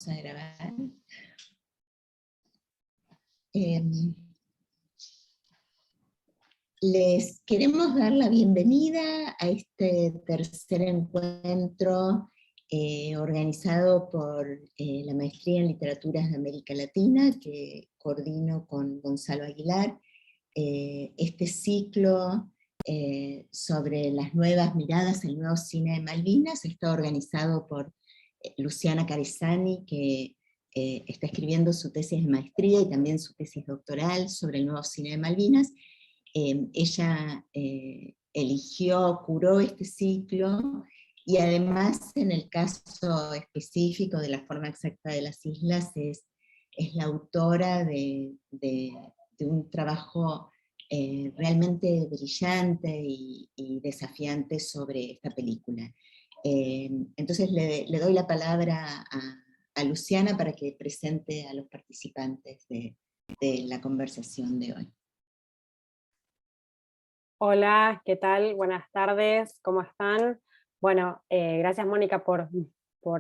a grabar. Les queremos dar la bienvenida a este tercer encuentro organizado por la Maestría en Literaturas de América Latina, que coordino con Gonzalo Aguilar. Este ciclo sobre las nuevas miradas, el nuevo cine de Malvinas, está organizado por Luciana Caresani, que está escribiendo su tesis de maestría y también su tesis doctoral sobre el nuevo cine de Malvinas. Ella curó este ciclo, y además en el caso específico de la forma exacta de las islas es la autora de un trabajo realmente brillante y desafiante sobre esta película. Entonces le doy la palabra a Luciana para que presente a los participantes de la conversación de hoy. Hola, ¿qué tal? Buenas tardes, ¿cómo están? Bueno, gracias Mónica por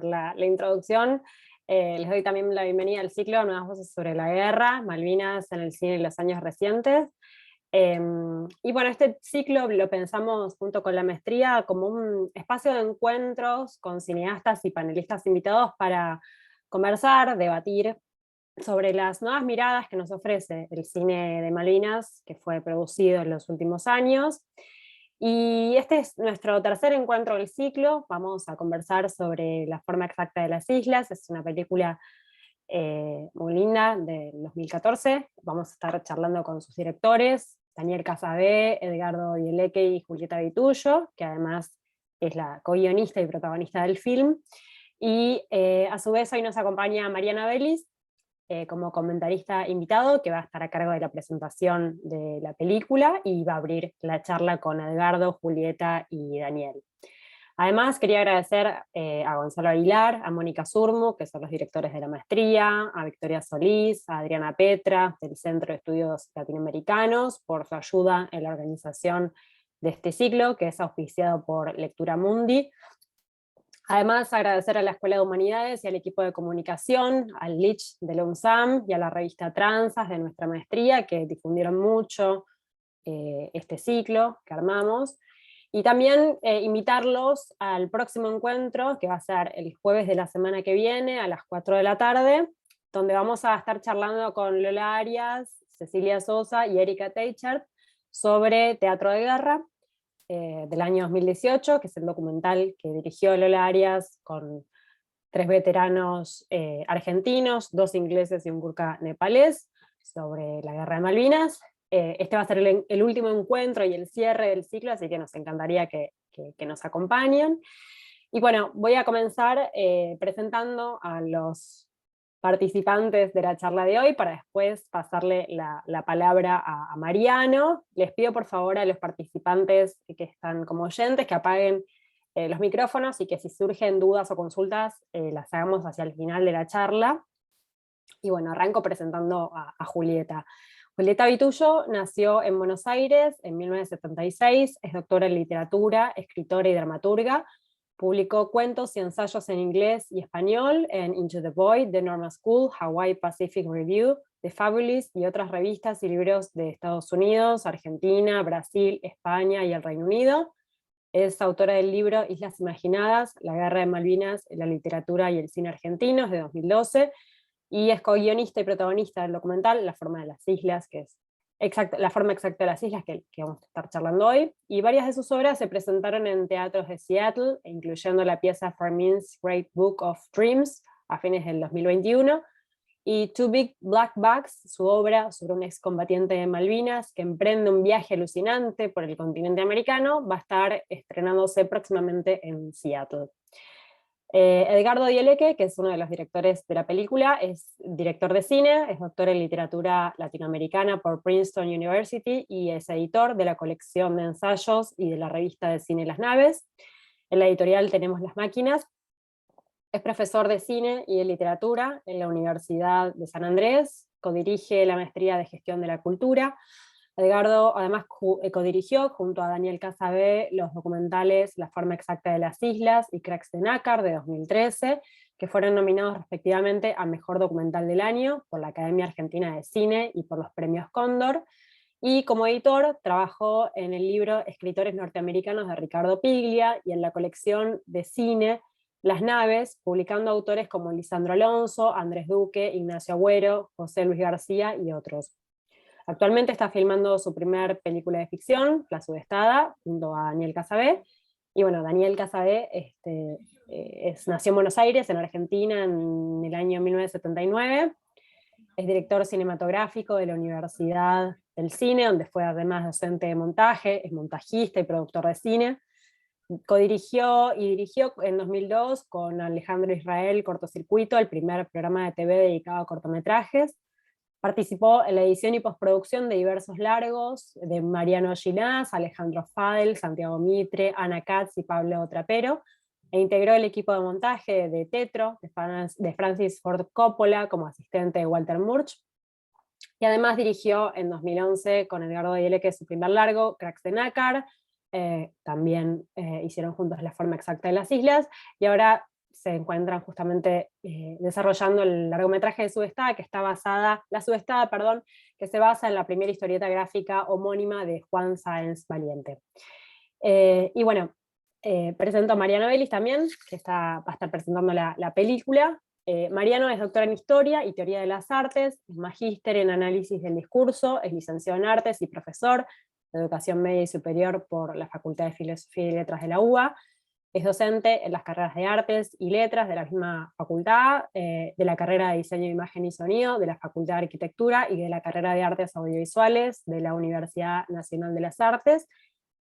la introducción. Les doy también la bienvenida al ciclo Nuevas Voces sobre la Guerra, Malvinas en el cine en los años recientes. Y bueno, este ciclo lo pensamos junto con la maestría como un espacio de encuentros con cineastas y panelistas invitados para conversar, debatir sobre las nuevas miradas que nos ofrece el cine de Malvinas, que fue producido en los últimos años. Y este es nuestro tercer encuentro del ciclo. Vamos a conversar sobre La forma exacta de las islas. Es una película muy linda del 2014. Vamos a estar charlando con sus directores, Daniel Casabé, Edgardo Dieleque y Julieta Vitullo, que además es la co-guionista y protagonista del film. Y a su vez hoy nos acompaña Mariana Vélez, como comentarista invitado, que va a estar a cargo de la presentación de la película y va a abrir la charla con Edgardo, Julieta y Daniel. Además, quería agradecer a Gonzalo Aguilar, a Mónica Zurmu, que son los directores de la maestría, a Victoria Solís, a Adriana Petra, del Centro de Estudios Latinoamericanos, por su ayuda en la organización de este ciclo, que es auspiciado por Lectura Mundi. Además, agradecer a la Escuela de Humanidades y al equipo de comunicación, al LICH de la UNSAM y a la revista Transas de nuestra maestría, que difundieron mucho este ciclo que armamos. Y también invitarlos al próximo encuentro, que va a ser el jueves de la semana que viene, a las 4 de la tarde, donde vamos a estar charlando con Lola Arias, Cecilia Sosa y Erika Teichert sobre teatro de guerra, del año 2018, que es el documental que dirigió Lola Arias con 3 veteranos argentinos, 2 ingleses y un gurkha nepalés, sobre la guerra de Malvinas. Este va a ser el último encuentro y el cierre del ciclo, así que nos encantaría que nos acompañen. Y bueno, voy a comenzar presentando a los participantes de la charla de hoy, para después pasarle la palabra a Mariano. Les pido por favor a los participantes que están como oyentes que apaguen los micrófonos y que si surgen dudas o consultas las hagamos hacia el final de la charla. Y bueno, arranco presentando a Julieta. Julieta Vitullo nació en Buenos Aires en 1976, es doctora en literatura, escritora y dramaturga. Publicó cuentos y ensayos en inglés y español en Into the Void, The Normal School, Hawaii Pacific Review, The Fabulous y otras revistas y libros de Estados Unidos, Argentina, Brasil, España y el Reino Unido. Es autora del libro Islas Imaginadas, la guerra de Malvinas en la literatura y el cine argentinos, de 2012, y es co-guionista y protagonista del documental La forma de las islas, que es la forma exacta de las islas, que vamos a estar charlando hoy. Y varias de sus obras se presentaron en teatros de Seattle, incluyendo la pieza Farmin's Great Book of Dreams, a fines del 2021, y Two Big Black Bags, su obra sobre un excombatiente de Malvinas que emprende un viaje alucinante por el continente americano, va a estar estrenándose próximamente en Seattle. Edgardo Dieleque, que es uno de los directores de la película, es director de cine, es doctor en literatura latinoamericana por Princeton University y es editor de la colección de ensayos y de la revista de cine Las Naves. En la editorial tenemos Las Máquinas. Es profesor de cine y de literatura en la Universidad de San Andrés, codirige la maestría de gestión de la cultura. Edgardo además codirigió junto a Daniel Casabé los documentales La forma exacta de las islas y Cracks de Nácar, de 2013, que fueron nominados respectivamente a Mejor Documental del Año por la Academia Argentina de Cine y por los Premios Cóndor. Y como editor trabajó en el libro Escritores Norteamericanos de Ricardo Piglia y en la colección de cine Las Naves, publicando autores como Lisandro Alonso, Andrés Duque, Ignacio Agüero, José Luis García y otros. Actualmente está filmando su primer película de ficción, La Sudestada, junto a Daniel Casabé. Y bueno, Daniel Casabé nació en Buenos Aires, en Argentina, en el año 1979. Es director cinematográfico de la Universidad del Cine, donde fue además docente de montaje, es montajista y productor de cine. Codirigió y dirigió en 2002 con Alejandro Israel Cortocircuito, el primer programa de TV dedicado a cortometrajes. Participó en la edición y postproducción de diversos largos de Mariano Ginás, Alejandro Fadel, Santiago Mitre, Ana Katz y Pablo Trapero, e integró el equipo de montaje de Tetro, de Francis Ford Coppola, como asistente de Walter Murch. Y además dirigió en 2011 con Edgardo Dieleque su primer largo, Cracks de Nácar. También hicieron juntos La Forma Exacta de las Islas, y ahora se encuentran justamente desarrollando el largometraje de Sudestada, La Sudestada, que se basa en la primera historieta gráfica homónima de Juan Sáenz Valiente. Y bueno, presento a Mariano Vélez también, que va a estar presentando la película. Mariano es doctor en Historia y Teoría de las Artes, es magíster en Análisis del Discurso, es licenciado en Artes y profesor de Educación Media y Superior por la Facultad de Filosofía y Letras de la UBA. Es docente en las carreras de Artes y Letras de la misma facultad, de la carrera de Diseño, Imagen y Sonido de la Facultad de Arquitectura y de la carrera de Artes Audiovisuales de la Universidad Nacional de las Artes.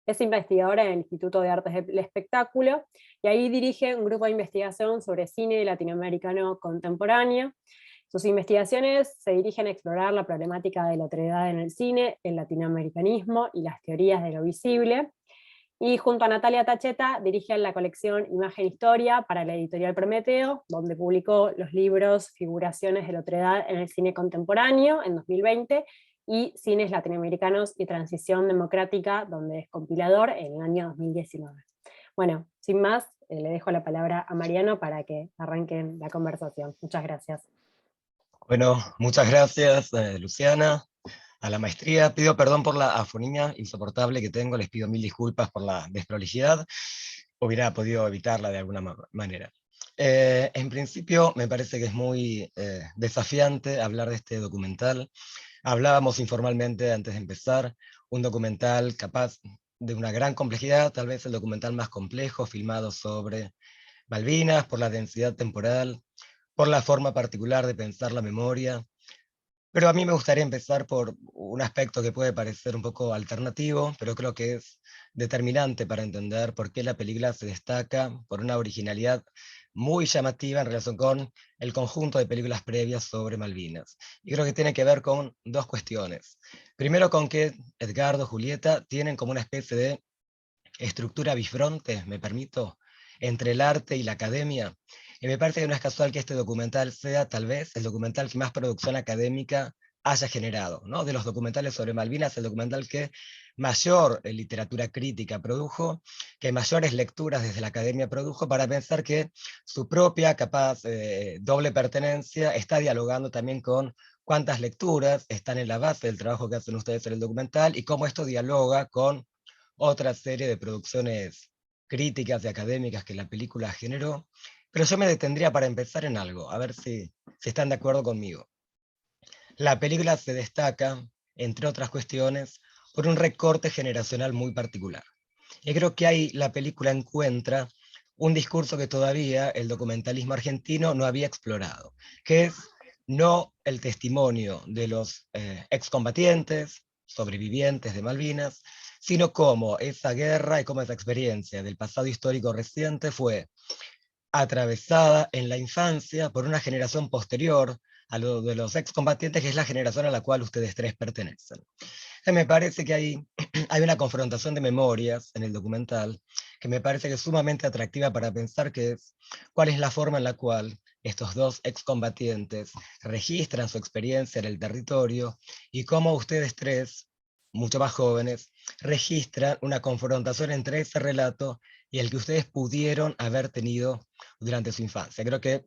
Es investigadora en el Instituto de Artes del Espectáculo, y ahí dirige un grupo de investigación sobre cine latinoamericano contemporáneo. Sus investigaciones se dirigen a explorar la problemática de la otredad en el cine, el latinoamericanismo y las teorías de lo visible. Y junto a Natalia Tacheta dirige la colección Imagen Historia para la editorial Prometeo, donde publicó los libros Figuraciones de la otredad en el cine contemporáneo en 2020 y Cines Latinoamericanos y Transición Democrática, donde es compilador en el año 2019. Bueno, sin más, le dejo la palabra a Mariano para que arranquen la conversación. Muchas gracias. Bueno, muchas gracias, Luciana. A la maestría, pido perdón por la afonía insoportable que tengo, les pido mil disculpas por la desprolijidad, hubiera podido evitarla de alguna manera. En principio, me parece que es muy desafiante hablar de este documental. Hablábamos informalmente antes de empezar, un documental capaz de una gran complejidad, tal vez el documental más complejo filmado sobre Malvinas, por la densidad temporal, por la forma particular de pensar la memoria. Pero a mí me gustaría empezar por un aspecto que puede parecer un poco alternativo, pero creo que es determinante para entender por qué la película se destaca por una originalidad muy llamativa en relación con el conjunto de películas previas sobre Malvinas. Y creo que tiene que ver con dos cuestiones. Primero, con que Edgardo, Julieta tienen como una especie de estructura bifronte, me permito, entre el arte y la academia. Y me parece que no es casual que este documental sea tal vez el documental que más producción académica haya generado, ¿no? De los documentales sobre Malvinas, el documental que mayor literatura crítica produjo, que mayores lecturas desde la academia produjo, para pensar que su propia capaz doble pertenencia está dialogando también con cuántas lecturas están en la base del trabajo que hacen ustedes en el documental y cómo esto dialoga con otra serie de producciones críticas y académicas que la película generó. Pero yo me detendría para empezar en algo, a ver si están de acuerdo conmigo. La película se destaca, entre otras cuestiones, por un recorte generacional muy particular. Y creo que ahí la película encuentra un discurso que todavía el documentalismo argentino no había explorado, que es no el testimonio de los excombatientes, sobrevivientes de Malvinas, sino cómo esa guerra y cómo esa experiencia del pasado histórico reciente fue atravesada en la infancia por una generación posterior a lo de los excombatientes, que es la generación a la cual ustedes tres pertenecen. Me parece que hay una confrontación de memorias en el documental que me parece que es sumamente atractiva para pensar cuál es la forma en la cual estos dos excombatientes registran su experiencia en el territorio y cómo ustedes tres, mucho más jóvenes, registran una confrontación entre ese relato y el que ustedes pudieron haber tenido durante su infancia. Creo que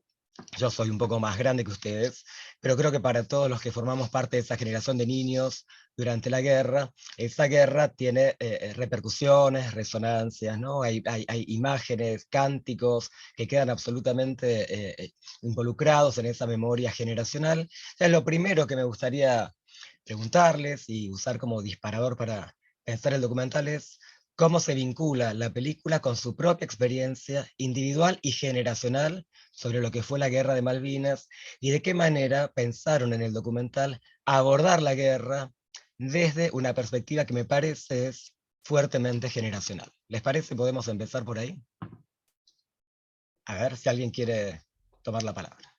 Yo soy un poco más grande que ustedes, pero creo que para todos los que formamos parte de esa generación de niños durante la guerra, esa guerra tiene repercusiones, resonancias, ¿no? Hay imágenes, cánticos que quedan absolutamente involucrados en esa memoria generacional. Entonces, lo primero que me gustaría preguntarles y usar como disparador para pensar el documental es cómo se vincula la película con su propia experiencia individual y generacional sobre lo que fue la guerra de Malvinas y de qué manera pensaron en el documental abordar la guerra desde una perspectiva que me parece es fuertemente generacional. ¿Les parece? ¿Podemos empezar por ahí? A ver si alguien quiere tomar la palabra.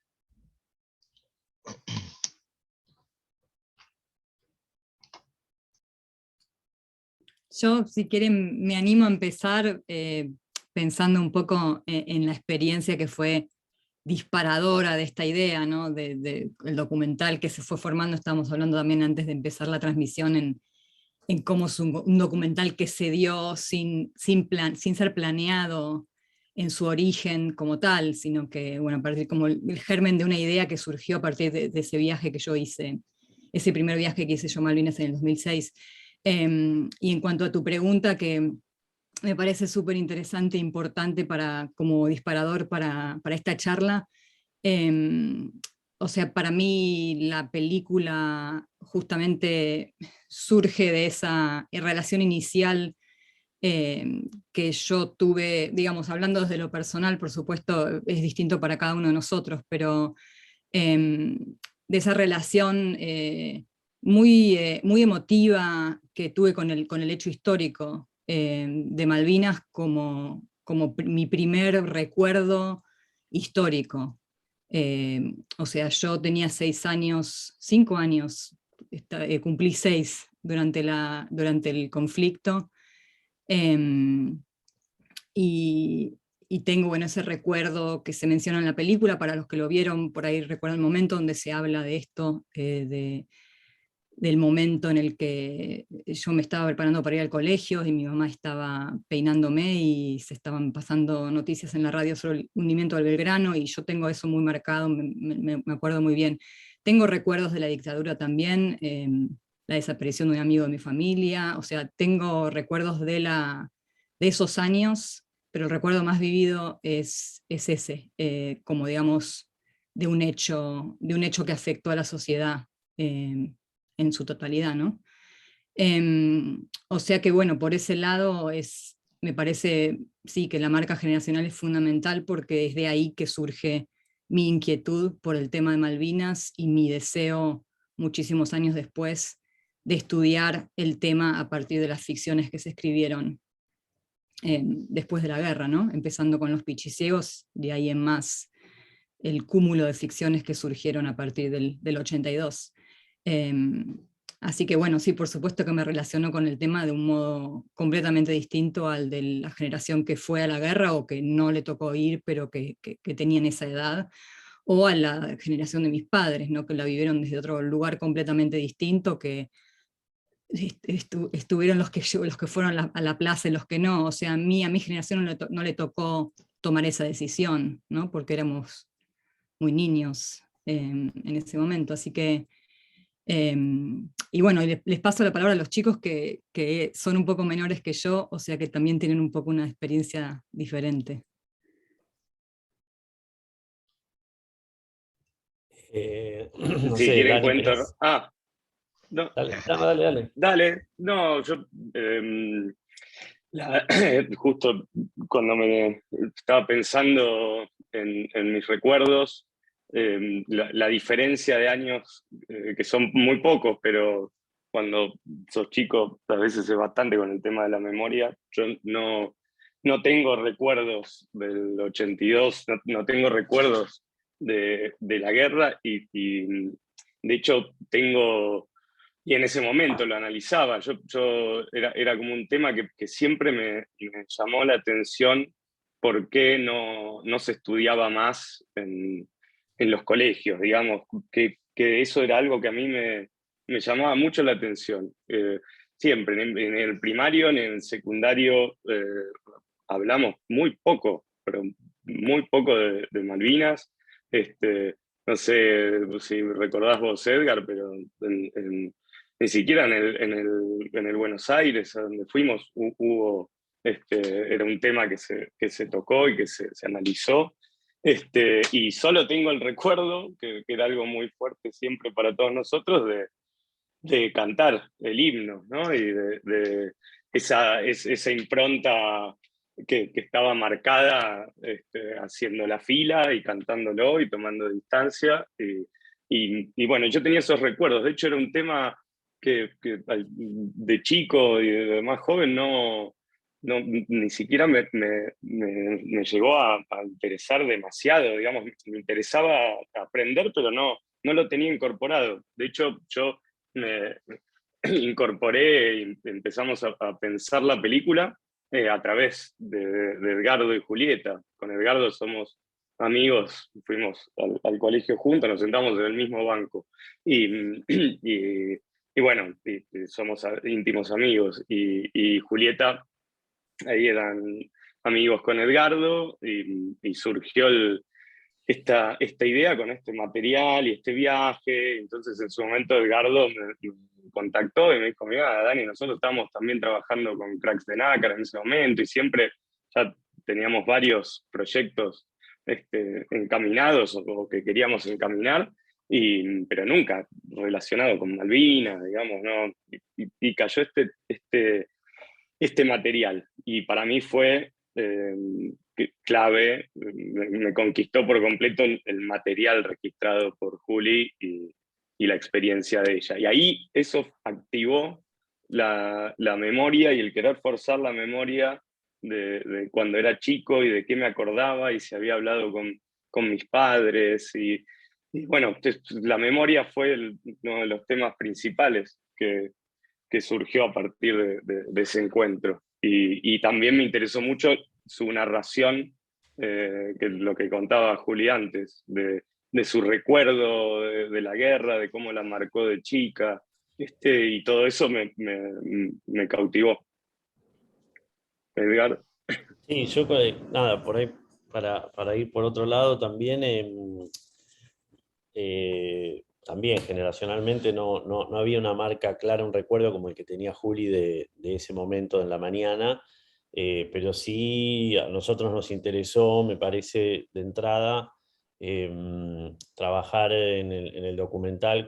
Yo, si quieren, me animo a empezar pensando un poco en la experiencia que fue disparadora de esta idea, ¿no? El documental que se fue formando. Estábamos hablando también antes de empezar la transmisión en cómo es un documental que se dio sin ser planeado en su origen como tal, sino que, bueno, a partir como el germen de una idea que surgió a partir de ese viaje que yo hice, ese primer viaje que hice yo a Malvinas en el 2006. Y en cuanto a tu pregunta, que me parece súper interesante e importante como disparador para esta charla, o sea, para mí la película justamente surge de esa relación inicial que yo tuve, digamos, hablando desde lo personal, por supuesto, es distinto para cada uno de nosotros, pero de esa relación muy emotiva que tuve con el hecho histórico de Malvinas como mi primer recuerdo histórico. O sea, yo tenía 6 años, 5 años, cumplí 6 durante el conflicto, eh, y tengo, bueno, ese recuerdo que se menciona en la película. Para los que lo vieron, por ahí recuerdan el momento donde se habla de esto, del momento en el que yo me estaba preparando para ir al colegio y mi mamá estaba peinándome y se estaban pasando noticias en la radio sobre el hundimiento del Belgrano, y yo tengo eso muy marcado, me acuerdo muy bien. Tengo recuerdos de la dictadura también, la desaparición de un amigo de mi familia, o sea, tengo recuerdos de esos años, pero el recuerdo más vivido es ese, como digamos, de un hecho que afectó a la sociedad en su totalidad, ¿no? O sea que, bueno, por ese lado me parece, sí, que la marca generacional es fundamental, porque es de ahí que surge mi inquietud por el tema de Malvinas y mi deseo, muchísimos años después, de estudiar el tema a partir de las ficciones que se escribieron después de la guerra, ¿no? Empezando con Los Pichiciegos, de ahí en más el cúmulo de ficciones que surgieron a partir del 82. Así que, bueno, sí, por supuesto que me relaciono con el tema de un modo completamente distinto al de la generación que fue a la guerra o que no le tocó ir, pero que tenían esa edad, o a la generación de mis padres, ¿no? Que la vivieron desde otro lugar completamente distinto, que estuvieron los que fueron a la plaza y los que no. O sea, a mi generación no le tocó tomar esa decisión, ¿no? Porque éramos muy niños en ese momento. Así que, y bueno, les paso la palabra a los chicos que son un poco menores que yo, o sea que también tienen un poco una experiencia diferente. No Si sé, quieren Dani, cuento. ¿querés? No, Dale, dale, dale. dale. No, yo justo cuando me estaba pensando en mis recuerdos, la diferencia de años, que son muy pocos, pero cuando sos chico a veces es bastante con el tema de la memoria. Yo no tengo recuerdos del 82, no tengo recuerdos de la guerra y de hecho y en ese momento lo analizaba. Era como un tema que siempre me llamó la atención, por qué no se estudiaba más en los colegios, digamos, que eso era algo que a mí me llamaba mucho la atención. Siempre, en el primario, en el secundario, hablamos muy poco, pero muy poco de Malvinas. No sé si recordás vos, Edgar, pero ni siquiera en el Buenos Aires, a donde fuimos, hubo, era un tema que se tocó y que se analizó. Y solo tengo el recuerdo, que era algo muy fuerte siempre para todos nosotros, de cantar el himno, ¿no? Y de esa impronta que estaba marcada, haciendo la fila y cantándolo y tomando distancia. Y bueno, yo tenía esos recuerdos. De hecho, era un tema que de chico y de más joven ni siquiera me llegó a interesar demasiado, digamos. Me interesaba aprender, pero no lo tenía incorporado. De hecho, yo me incorporé y empezamos a pensar la película a través de Edgardo y Julieta. Con Edgardo somos amigos, fuimos al colegio juntos, nos sentamos en el mismo banco. Y bueno, somos íntimos amigos. Y Julieta, ahí eran amigos con Edgardo, y surgió esta idea con este material y este viaje. Entonces en su momento Edgardo me contactó y me dijo: mira, Dani, nosotros estamos también trabajando con Cracks de Nácar en ese momento, y siempre ya teníamos varios proyectos encaminados o que queríamos encaminar, pero nunca relacionado con Malvinas, digamos, ¿no? Y cayó este material, y para mí fue clave. Me conquistó por completo el material registrado por Juli y la experiencia de ella. Y ahí eso activó la memoria y el querer forzar la memoria de cuando era chico y de qué me acordaba y si había hablado con mis padres. Y bueno, la memoria fue uno de los temas principales que surgió a partir de ese encuentro. Y también me interesó mucho su narración, que es lo que contaba Juli antes, de su recuerdo de la guerra, de cómo la marcó de chica, y todo eso me cautivó. Edgar. Sí, yo nada, por ahí, para ir por otro lado también, también generacionalmente no había una marca clara, un recuerdo como el que tenía Juli de ese momento en la mañana, pero sí a nosotros nos interesó, me parece, de entrada, trabajar en el documental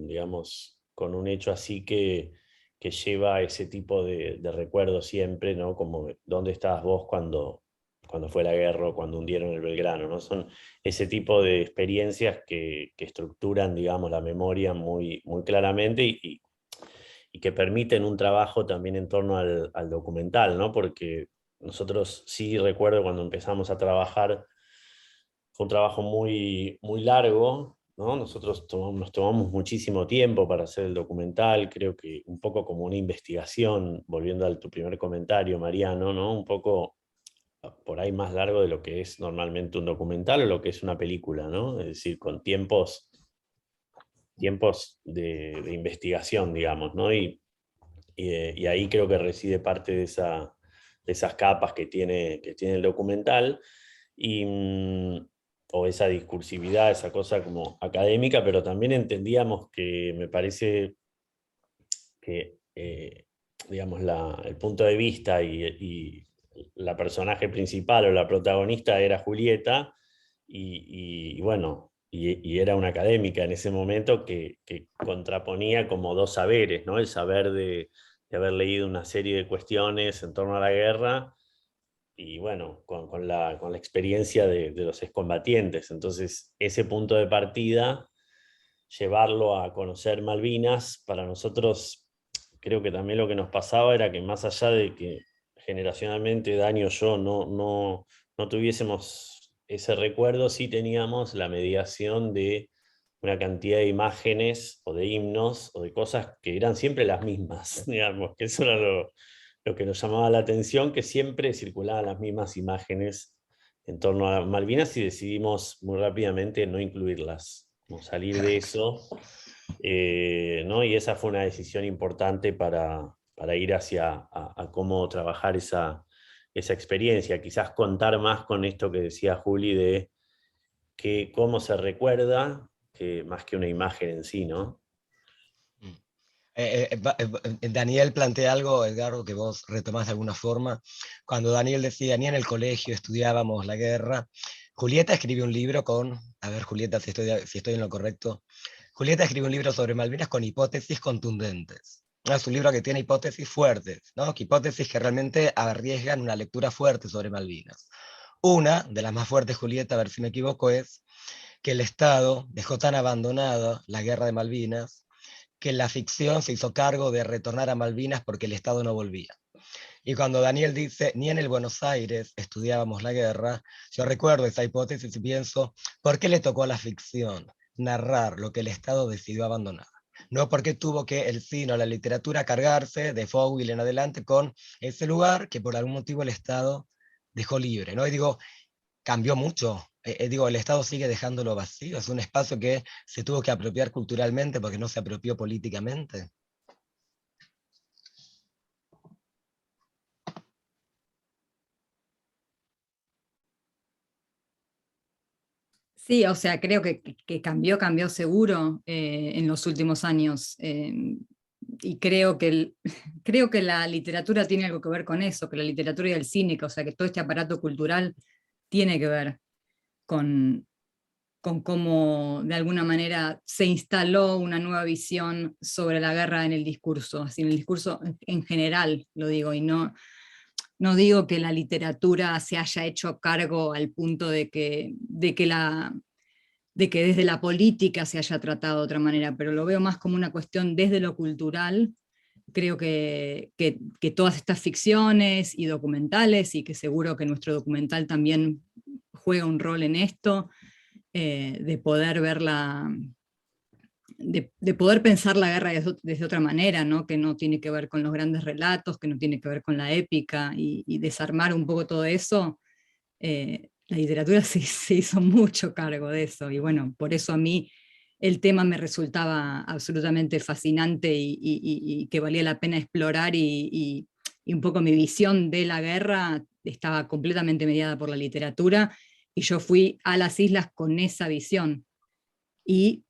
digamos, con un hecho así que lleva ese tipo de recuerdos siempre, ¿no? Como dónde estabas vos cuando fue la guerra o cuando hundieron el Belgrano, ¿no? Son ese tipo de experiencias que estructuran, digamos, la memoria muy, muy claramente y que permiten un trabajo también en torno al documental, ¿no? Porque nosotros sí recuerdo cuando empezamos a trabajar, fue un trabajo muy, muy largo, ¿no? Nosotros nos tomamos muchísimo tiempo para hacer el documental, creo que un poco como una investigación, volviendo a tu primer comentario, Mariano, ¿no? Un poco por ahí más largo de lo que es normalmente un documental o lo que es una película, ¿no? Es decir, con tiempos de investigación, digamos, ¿no? Y ahí creo que reside parte de esas capas que tiene el documental, o esa discursividad, esa cosa como académica, pero también entendíamos que me parece que, digamos, el punto de vista y la personaje principal o la protagonista era Julieta, y bueno, y era una académica en ese momento que contraponía como dos saberes, ¿no? El saber de haber leído una serie de cuestiones en torno a la guerra, y bueno, con la experiencia de los excombatientes. Entonces, ese punto de partida, llevarlo a conocer Malvinas, para nosotros creo que también lo que nos pasaba era que, más allá de que generacionalmente Dani o yo no tuviésemos ese recuerdo, sí teníamos la mediación de una cantidad de imágenes o de himnos o de cosas que eran siempre las mismas, digamos, que eso era lo que nos llamaba la atención, que siempre circulaban las mismas imágenes en torno a Malvinas, y decidimos muy rápidamente no incluirlas, como salir de eso, ¿no? Y esa fue una decisión importante para ir hacia a cómo trabajar esa experiencia, quizás contar más con esto que decía Juli de cómo se recuerda, más que una imagen en sí, ¿no? Daniel plantea algo, Edgardo, que vos retomás de alguna forma. Cuando Daniel decía, ni en el colegio estudiábamos la guerra, Julieta escribió un libro con, a ver Julieta, si estoy en lo correcto, Julieta escribió un libro sobre Malvinas con hipótesis contundentes. Es un libro que tiene hipótesis fuertes, ¿no? Hipótesis que realmente arriesgan una lectura fuerte sobre Malvinas. Una de las más fuertes, Julieta, a ver si me equivoco, es que el Estado dejó tan abandonada la guerra de Malvinas que la ficción se hizo cargo de retornar a Malvinas porque el Estado no volvía. Y cuando Daniel dice, ni en el Buenos Aires estudiábamos la guerra, yo recuerdo esa hipótesis y pienso, ¿por qué le tocó a la ficción narrar lo que el Estado decidió abandonar? No porque tuvo que el cine o la literatura cargarse de Fouil en adelante con ese lugar que por algún motivo el Estado dejó libre, ¿no? Y digo, cambió mucho. Digo, el Estado sigue dejándolo vacío, es un espacio que se tuvo que apropiar culturalmente porque no se apropió políticamente. Sí, o sea, creo que cambió seguro en los últimos años. Y creo que, creo que la literatura tiene algo que ver con eso, que la literatura y el cine, o sea, que todo este aparato cultural tiene que ver con cómo de alguna manera se instaló una nueva visión sobre la guerra en el discurso, así en el discurso en general, lo digo, y no digo que la literatura se haya hecho cargo al punto de que desde la política se haya tratado de otra manera, pero lo veo más como una cuestión desde lo cultural. Creo que todas estas ficciones y documentales, y que seguro que nuestro documental también juega un rol en esto, de poder verla, de poder pensar la guerra desde otra manera, ¿no? Que no tiene que ver con los grandes relatos, que no tiene que ver con la épica, y desarmar un poco todo eso. La literatura se hizo mucho cargo de eso, y bueno, por eso a mí el tema me resultaba absolutamente fascinante y que valía la pena explorar, y un poco mi visión de la guerra estaba completamente mediada por la literatura, y yo fui a las islas con esa visión. Y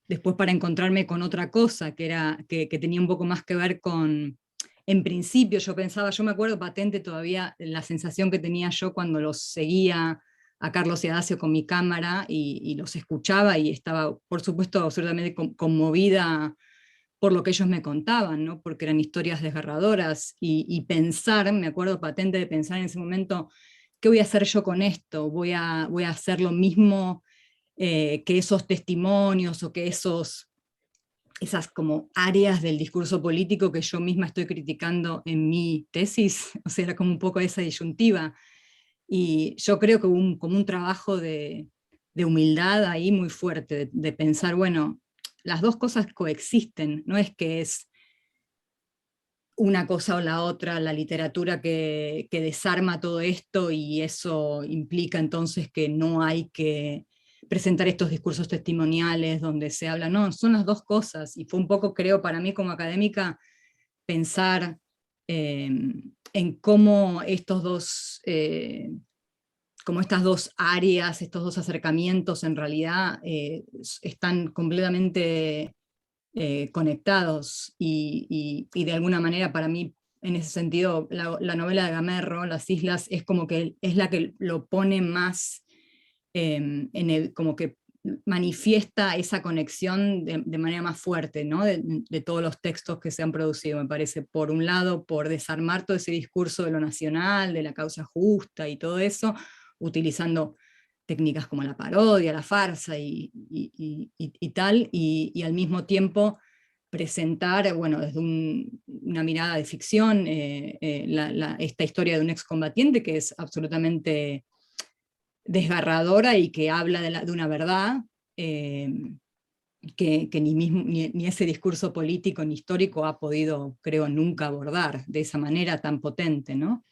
después para encontrarme con otra cosa que tenía un poco más que ver con, en principio yo pensaba, yo me acuerdo patente todavía la sensación que tenía yo cuando los seguía a Carlos y a Dacio con mi cámara y los escuchaba, y estaba por supuesto absolutamente conmovida por lo que ellos me contaban, ¿no? Porque eran historias desgarradoras, y pensar, me acuerdo patente de pensar en ese momento, ¿qué voy a hacer yo con esto? Voy a hacer lo mismo que esos testimonios, o que esas como áreas del discurso político que yo misma estoy criticando en mi tesis. O sea, era como un poco esa disyuntiva. Y yo creo que hubo como un trabajo de humildad ahí muy fuerte, de pensar, bueno, las dos cosas coexisten, no es que es una cosa o la otra, la literatura que desarma todo esto, y eso implica entonces que no hay que presentar estos discursos testimoniales donde se habla, no, son las dos cosas. Y fue un poco, creo, para mí como académica, pensar en cómo como estas dos áreas, estos dos acercamientos en realidad están completamente conectados, y de alguna manera para mí, en ese sentido, la novela de Gamerro, Las Islas, es como que es la que lo pone más como que manifiesta esa conexión de manera más fuerte, ¿no? De todos los textos que se han producido, me parece, por un lado, por desarmar todo ese discurso de lo nacional, de la causa justa y todo eso, utilizando técnicas como la parodia, la farsa y tal, y al mismo tiempo presentar, bueno, desde una mirada de ficción, esta historia de un excombatiente que es absolutamente desgarradora, y que habla de una verdad que ni ese discurso político ni histórico ha podido, creo, nunca abordar de esa manera tan potente, ¿no?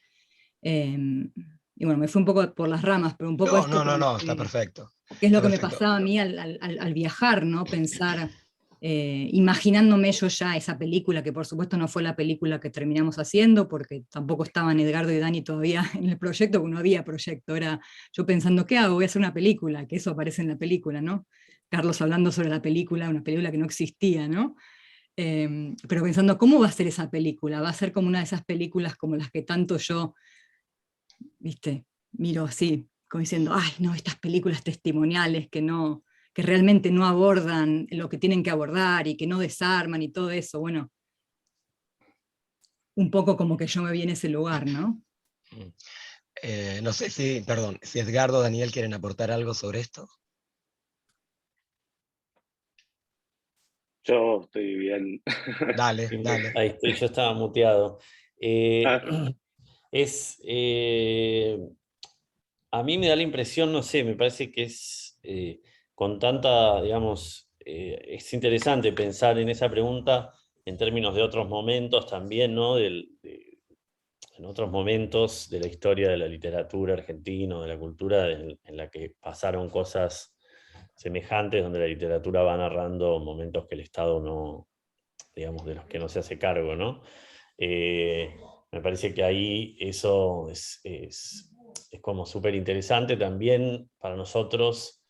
Y bueno, me fui un poco por las ramas, pero un poco esto No, está perfecto. que es lo Está que me perfecto. pasaba a mí al viajar, ¿no? Pensar imaginándome yo ya esa película, que por supuesto no fue la película que terminamos haciendo, porque tampoco estaban Edgardo y Dani todavía en el proyecto, porque no había proyecto, era yo pensando, ¿qué hago? Voy a hacer una película, que eso aparece en la película, ¿no? Carlos hablando sobre la película, una película que no existía, ¿no? Pero pensando, ¿cómo va a ser esa película? Va a ser como una de esas películas como las que tanto yo, viste, miro así, como diciendo, ay, no, estas películas testimoniales que realmente no abordan lo que tienen que abordar y que no desarman y todo eso, bueno, un poco como que yo me vi en ese lugar, ¿no? No sé si, perdón, si Edgardo o Daniel quieren aportar algo sobre esto. Yo estoy bien. Dale, dale. Ahí estoy, yo estaba muteado. Ah, Es, a mí me da la impresión, no sé, me parece que es con tanta, digamos, es interesante pensar en esa pregunta en términos de otros momentos también, ¿no? En otros momentos de la historia de la literatura argentina, de la cultura, en la que pasaron cosas semejantes, donde la literatura va narrando momentos que el Estado no, digamos, de los que no se hace cargo, ¿no? Me parece que ahí eso es como súper interesante también para nosotros,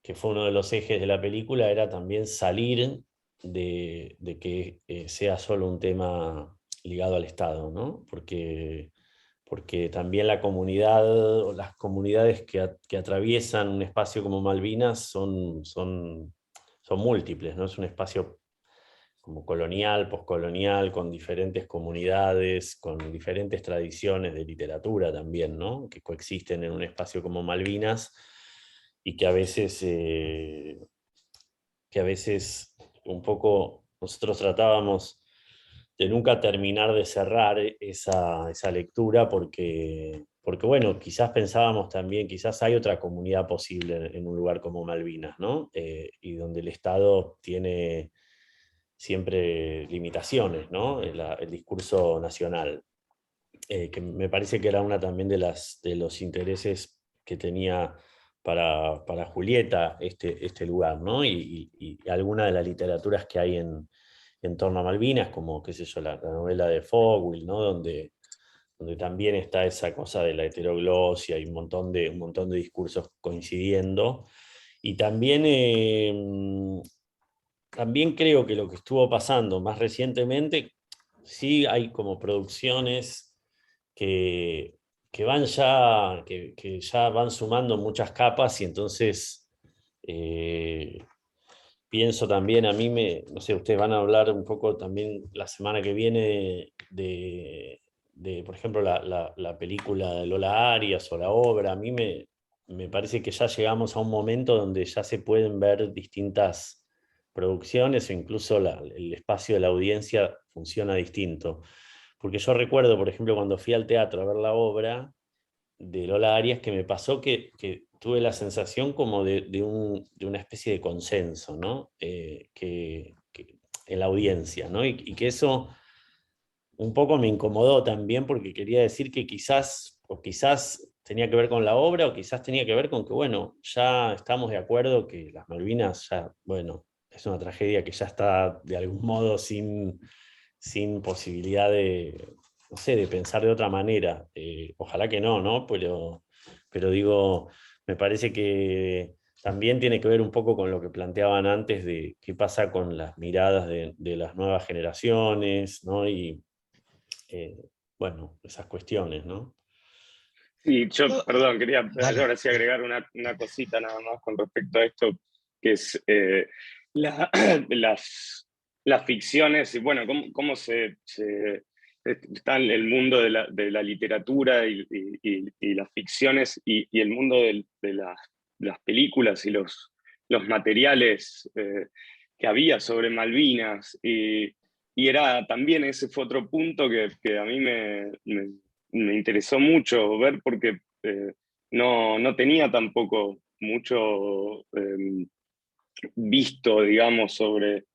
que fue uno de los ejes de la película, era también salir de que sea solo un tema ligado al Estado, ¿no? Porque también la comunidad o las comunidades que atraviesan un espacio como Malvinas son múltiples, ¿no? Es un espacio como colonial, poscolonial, con diferentes comunidades, con diferentes tradiciones de literatura también, ¿no? Que coexisten en un espacio como Malvinas y que a veces un poco nosotros tratábamos de nunca terminar de cerrar esa lectura porque, bueno, quizás pensábamos también, quizás hay otra comunidad posible en un lugar como Malvinas, ¿no? Y donde el Estado tiene siempre limitaciones, ¿no? El discurso nacional, que me parece que era una también de los intereses que tenía para Julieta este lugar, ¿no? Y alguna de las literaturas que hay en torno a Malvinas, como, qué sé yo, la novela de Fogwill, ¿no? Donde también está esa cosa de la heteroglosia y un montón de discursos coincidiendo. Y también creo que lo que estuvo pasando más recientemente, sí hay como producciones que, que ya van sumando muchas capas y entonces pienso también, no sé, ustedes van a hablar un poco también la semana que viene por ejemplo, la película de Lola Arias o la obra. A mí me parece que ya llegamos a un momento donde ya se pueden ver distintas producciones o incluso el espacio de la audiencia funciona distinto. Porque yo recuerdo, por ejemplo, cuando fui al teatro a ver la obra de Lola Arias, que me pasó que tuve la sensación como de una especie de consenso, ¿no? En la audiencia, ¿no? Y que eso un poco me incomodó también porque quería decir que quizás tenía que ver con la obra o quizás tenía que ver con que, bueno, ya estamos de acuerdo que las Malvinas ya, bueno, es una tragedia que ya está de algún modo sin posibilidad no sé, de pensar de otra manera. Ojalá que no, ¿no? Pero digo, me parece que también tiene que ver un poco con lo que planteaban antes de qué pasa con las miradas de las nuevas generaciones, ¿no? Y bueno, esas cuestiones, ¿no? sí, yo, No, perdón, quería dale. ahora sí agregar una cosita nada más con respecto a esto, que es la- las ficciones y bueno, cómo está el mundo de la literatura y las ficciones y el mundo de las películas y los materiales que había sobre Malvinas. Y era también ese fue otro punto que a mí me interesó mucho ver porque no tenía tampoco mucho visto, digamos, sobre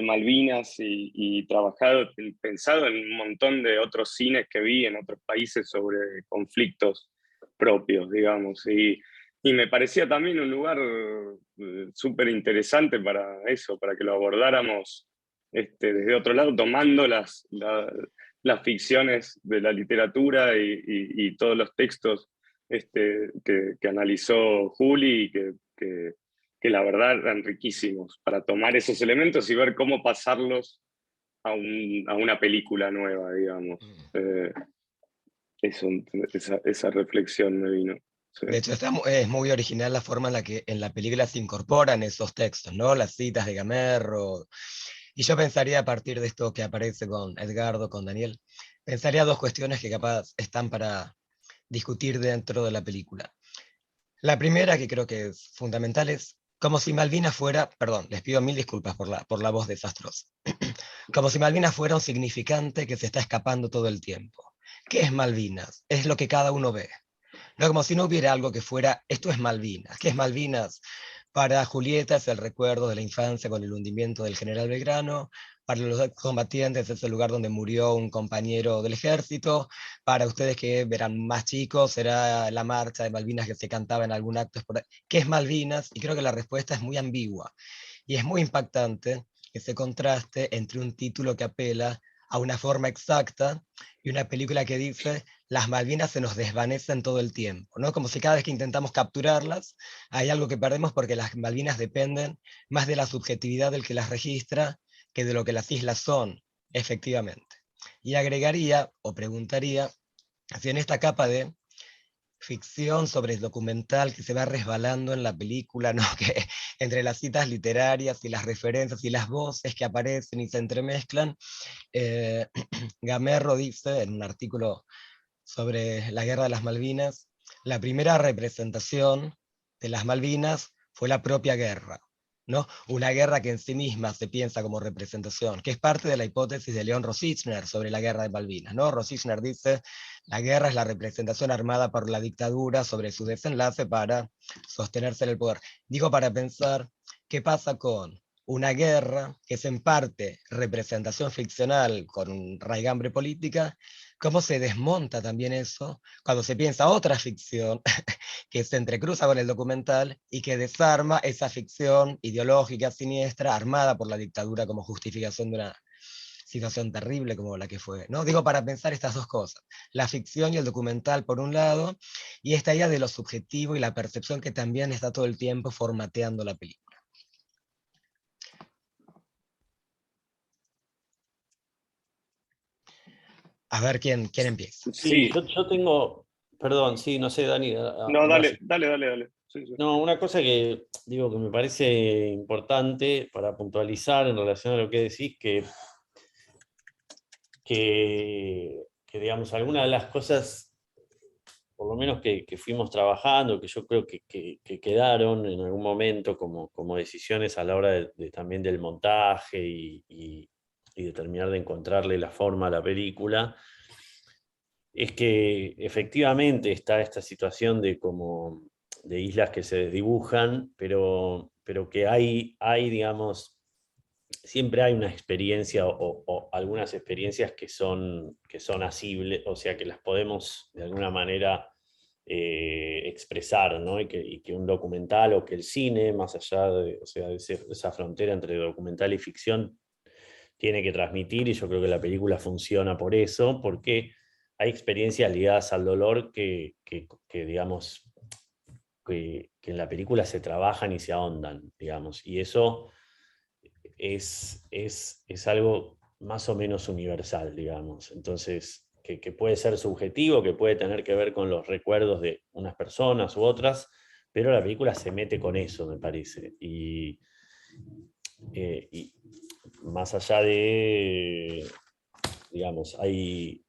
Malvinas y trabajado, pensado en un montón de otros cines que vi en otros países sobre conflictos propios, digamos. Y Y me parecía también un lugar súper interesante para eso, para que lo abordáramos desde otro lado, tomando las ficciones de la literatura y todos los textos que analizó Juli y que la verdad eran riquísimos, para tomar esos elementos y ver cómo pasarlos a una película nueva, digamos. Esa reflexión me vino. Sí. De hecho, es muy original la forma en la que en la película se incorporan esos textos, ¿no? Las citas de Gamerro. Y yo pensaría, a partir de esto que aparece con Edgardo, con Daniel, pensaría dos cuestiones que capaz están para discutir dentro de la película. La primera, que creo que es fundamental, es como si Malvinas fuera, perdón, les pido mil disculpas por la voz desastrosa, como si Malvinas fuera un significante que se está escapando todo el tiempo. ¿Qué es Malvinas? Es lo que cada uno ve. No, como si no hubiera algo que fuera, esto es Malvinas. ¿Qué es Malvinas? Para Julieta es el recuerdo de la infancia con el hundimiento del general Belgrano, para los combatientes es el lugar donde murió un compañero del ejército, para ustedes que verán más chicos será la marcha de Malvinas que se cantaba en algún acto. ¿Qué es Malvinas? Y creo que la respuesta es muy ambigua, y es muy impactante ese contraste entre un título que apela a una forma exacta y una película que dice las Malvinas se nos desvanecen todo el tiempo, ¿no? Como si cada vez que intentamos capturarlas hay algo que perdemos porque las Malvinas dependen más de la subjetividad del que las registra que de lo que las islas son, efectivamente. Y agregaría o preguntaría si en esta capa de ficción sobre el documental que se va resbalando en la película, ¿no? Que entre las citas literarias y las referencias y las voces que aparecen y se entremezclan, Gamerro dice en un artículo sobre la Guerra de las Malvinas, la primera representación de las Malvinas fue la propia guerra, ¿no? Una guerra que en sí misma se piensa como representación, que es parte de la hipótesis de León Rosichner sobre la Guerra de Malvinas, ¿no? Rosichner dice, la guerra es la representación armada por la dictadura sobre su desenlace para sostenerse en el poder. Digo, para pensar qué pasa con una guerra que es en parte representación ficcional con raigambre política, cómo se desmonta también eso cuando se piensa otra ficción que se entrecruza con el documental y que desarma esa ficción ideológica siniestra armada por la dictadura como justificación de una situación terrible como la que fue, ¿no? Digo, para pensar estas dos cosas, la ficción y el documental por un lado, y esta idea de lo subjetivo y la percepción que también está todo el tiempo formateando la película. A ver quién empieza. Sí, yo tengo, perdón, sí, no sé, Dani. No, dale. Sí. No, una cosa que digo que me parece importante para puntualizar en relación a lo que decís, que digamos, algunas de las cosas, por lo menos que fuimos trabajando, que yo creo que quedaron en algún momento como decisiones a la hora también del montaje y de terminar de encontrarle la forma a la película, es que efectivamente está esta situación de islas que se desdibujan, pero que hay, digamos, siempre hay una experiencia o algunas experiencias que son asibles, o sea, que las podemos de alguna manera expresar, ¿no? Y que un documental o que el cine, más allá de esa frontera entre documental y ficción, tiene que transmitir, y yo creo que la película funciona por eso, porque hay experiencias ligadas al dolor que digamos, que en la película se trabajan y se ahondan, digamos, y eso es algo más o menos universal, digamos. Entonces, que puede ser subjetivo, que puede tener que ver con los recuerdos de unas personas u otras, pero la película se mete con eso, me parece. Y más allá de, digamos, hay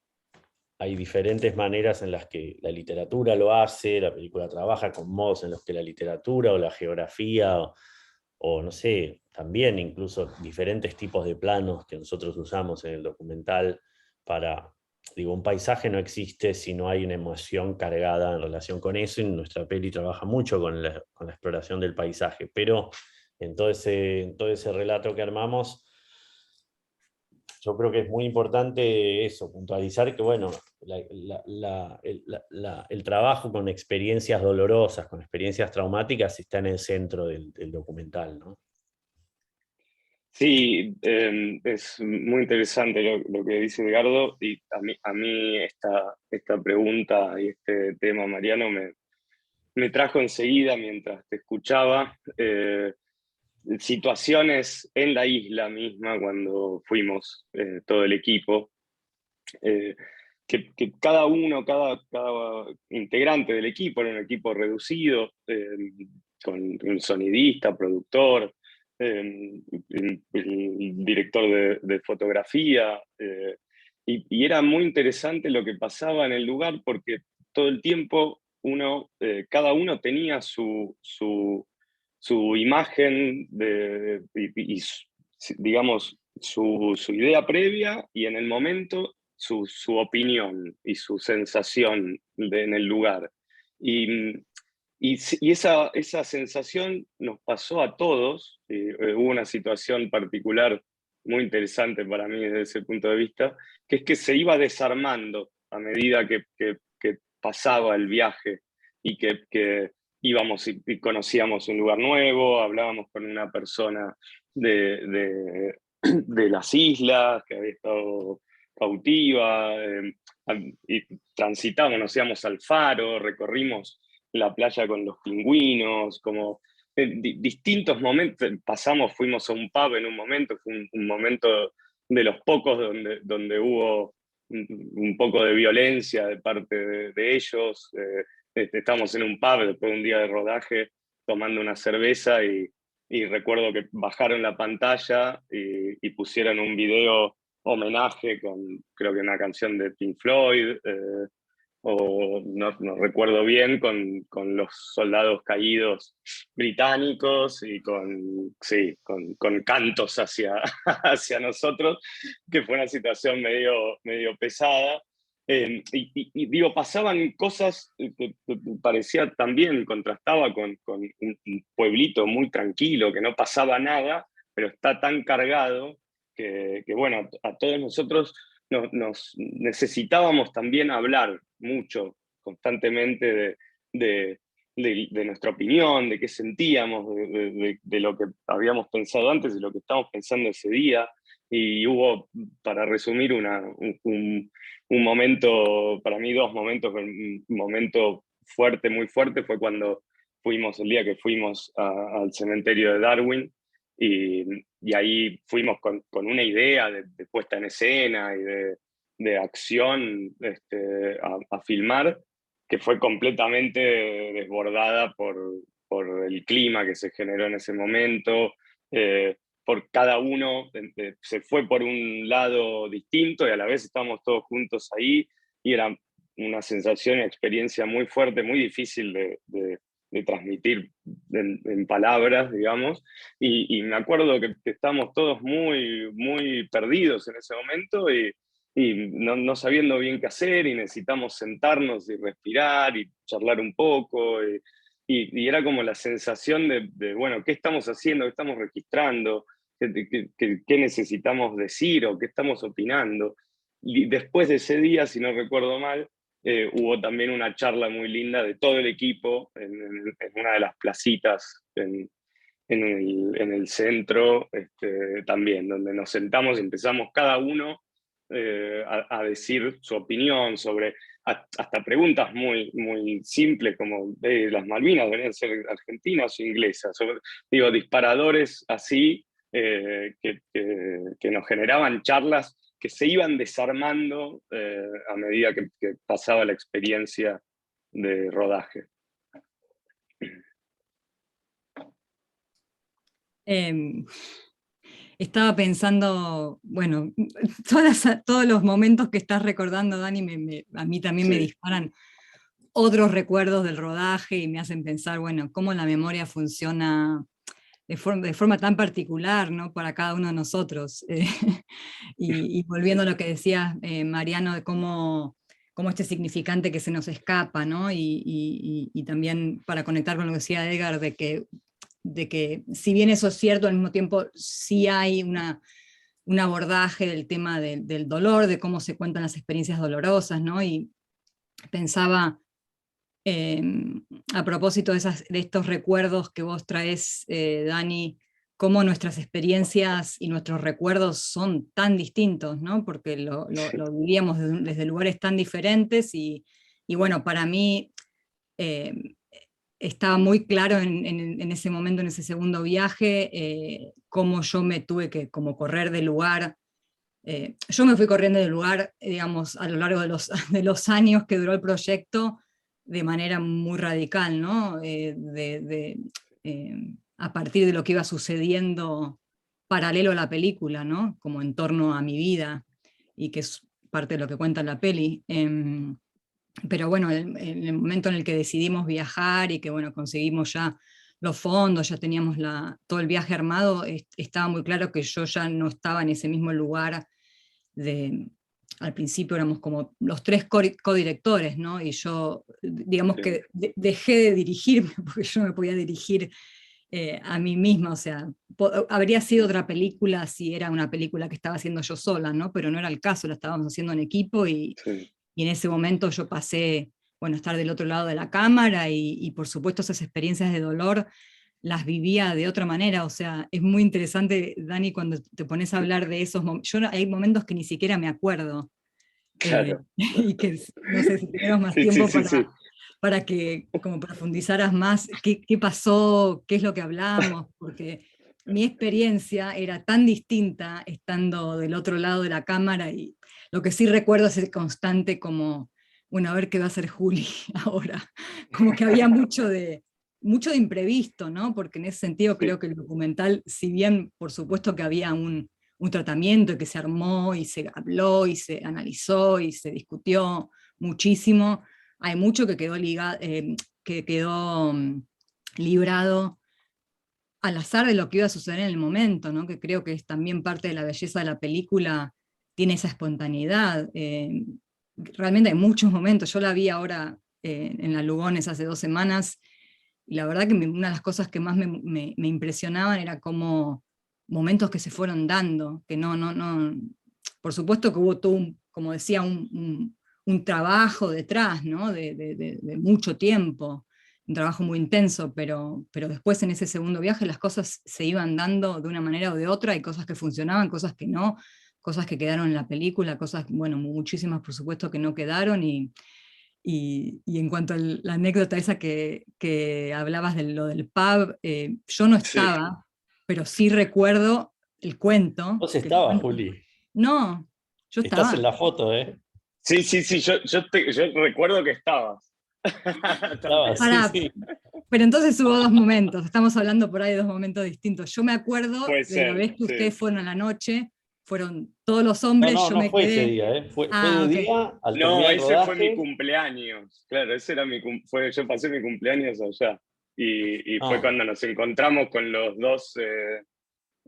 diferentes maneras en las que la literatura lo hace, la película trabaja con modos en los que la literatura o la geografía o no sé, también incluso diferentes tipos de planos que nosotros usamos en el documental para, digo, un paisaje no existe si no hay una emoción cargada en relación con eso, y nuestra peli trabaja mucho con la exploración del paisaje, pero en todo ese relato que armamos, yo creo que es muy importante eso, puntualizar que, bueno, el trabajo con experiencias dolorosas, con experiencias traumáticas, está en el centro del documental, ¿no? Sí, es muy interesante lo que dice Edgardo, y a mí esta pregunta y este tema, Mariano, me trajo enseguida mientras te escuchaba, situaciones en la isla misma cuando fuimos todo el equipo, que cada integrante del equipo era un equipo reducido, con un sonidista, productor, el director de fotografía, y era muy interesante lo que pasaba en el lugar porque todo el tiempo cada uno tenía su imagen y digamos, su idea previa, y en el momento su opinión y su sensación en el lugar. Y esa sensación nos pasó a todos. Hubo una situación particular muy interesante para mí desde ese punto de vista, que es que se iba desarmando a medida que pasaba el viaje, y que íbamos y conocíamos un lugar nuevo, hablábamos con una persona de las islas que había estado cautiva, y transitamos, nos íbamos al faro, recorrimos la playa con los pingüinos, como distintos momentos. Fuimos a un pub en un momento, fue un momento de los pocos donde hubo un poco de violencia de parte de ellos. Estábamos en un pub después de un día de rodaje tomando una cerveza, y recuerdo que bajaron la pantalla y pusieron un video homenaje con, creo que una canción de Pink Floyd, o no recuerdo bien, con los soldados caídos británicos y con cantos hacia nosotros, que fue una situación medio pesada. Y digo, pasaban cosas que parecía también, contrastaba con un pueblito muy tranquilo, que no pasaba nada, pero está tan cargado que bueno, a todos nosotros nos necesitábamos también hablar mucho, constantemente, de nuestra opinión, de qué sentíamos, de lo que habíamos pensado antes, de lo que estábamos pensando ese día. Y hubo, para resumir, un momento, para mí dos momentos. Un momento fuerte, muy fuerte, fue cuando el día que fuimos al cementerio de Darwin, y ahí fuimos con una idea de puesta en escena y de acción, a filmar, que fue completamente desbordada por el clima que se generó en ese momento, por cada uno se fue por un lado distinto, y a la vez estábamos todos juntos ahí, y era una sensación y experiencia muy fuerte, muy difícil de transmitir en palabras, digamos. Y me acuerdo que estábamos todos muy, muy perdidos en ese momento, y no sabiendo bien qué hacer, y necesitamos sentarnos y respirar y charlar un poco, y era como la sensación bueno, ¿qué estamos haciendo? ¿Qué estamos registrando? ¿Qué necesitamos decir o qué estamos opinando? Y después de ese día, si no recuerdo mal, hubo también una charla muy linda de todo el equipo en una de las placitas en el centro, también, donde nos sentamos y empezamos cada uno a decir su opinión sobre hasta preguntas muy, muy simples, como las Malvinas deberían ser argentinas o inglesas, digo, disparadores así, que nos generaban charlas que se iban desarmando a medida que pasaba la experiencia de rodaje. Estaba pensando, bueno, todos los momentos que estás recordando, Dani, a mí también me disparan otros recuerdos del rodaje y me hacen pensar, bueno, cómo la memoria funciona de forma tan particular, ¿no? Para cada uno de nosotros. Y volviendo a lo que decía Mariano, de cómo este significante que se nos escapa, ¿no? Y también para conectar con lo que decía Edgar, de que si bien eso es cierto, al mismo tiempo sí hay un abordaje del tema del dolor, de cómo se cuentan las experiencias dolorosas, ¿no? Y pensaba, a propósito de estos recuerdos que vos traes, Dani, cómo nuestras experiencias y nuestros recuerdos son tan distintos, ¿no? Porque lo vivíamos desde lugares tan diferentes, y bueno, para mí estaba muy claro en ese momento, en ese segundo viaje, cómo yo me tuve que como correr del lugar. Yo me fui corriendo del lugar, digamos, a lo largo de los años que duró el proyecto, de manera muy radical, ¿no? A partir de lo que iba sucediendo paralelo a la película, ¿no? Como en torno a mi vida, y que es parte de lo que cuenta la peli. Pero bueno, en el momento en el que decidimos viajar y que bueno, conseguimos ya los fondos, ya teníamos todo el viaje armado, estaba muy claro que yo ya no estaba en ese mismo lugar. Al principio éramos como los 3 codirectores, ¿no? Y yo, digamos que dejé de dirigirme, porque yo me podía dirigir a mí misma, o sea, habría sido otra película si era una película que estaba haciendo yo sola, ¿no? Pero no era el caso, la estábamos haciendo en equipo, y en ese momento yo pasé, bueno, a estar del otro lado de la cámara, y por supuesto esas experiencias de dolor las vivía de otra manera. O sea, es muy interesante, Dani, cuando te pones a hablar de esos momentos. Hay momentos que ni siquiera me acuerdo. Claro. Y que no sé si tenemos más tiempo para que como profundizaras más qué pasó, qué es lo que hablamos, porque mi experiencia era tan distinta estando del otro lado de la cámara, y lo que sí recuerdo es el constante como, bueno, a ver qué va a hacer Juli ahora. Como que había mucho de imprevisto, ¿no? Porque en ese sentido creo que el documental, si bien por supuesto que había un tratamiento que se armó y se habló y se analizó y se discutió muchísimo, hay mucho que quedó librado al azar de lo que iba a suceder en el momento, ¿no? Que creo que es también parte de la belleza de la película, tiene esa espontaneidad. Realmente hay muchos momentos, yo la vi ahora en la Lugones hace 2 semanas, y la verdad que una de las cosas que más me impresionaban era como momentos que se fueron dando, que no, por supuesto que hubo todo como decía, un trabajo detrás, ¿no? de mucho tiempo, un trabajo muy intenso, pero después en ese segundo viaje las cosas se iban dando de una manera o de otra, hay cosas que funcionaban, cosas que no, cosas que quedaron en la película, cosas, bueno, muchísimas por supuesto que no quedaron, y en cuanto a la anécdota esa que hablabas de lo del pub, yo no estaba, pero sí recuerdo el cuento. ¿Vos estabas, Juli? No, yo estaba. Estás en la foto, ¿eh? Sí, yo recuerdo que estabas. Sí. Pero entonces hubo 2 momentos, estamos hablando por ahí de 2 momentos distintos. Yo me acuerdo de la vez que ustedes fueron a la noche, fueron todos los hombres, yo me fue quedé... ese día, ¿eh? Fue de día, al No, terminar el ese rodaje. fue mi cumpleaños. Claro, ese era yo pasé mi cumpleaños allá. Y fue cuando nos encontramos con los 2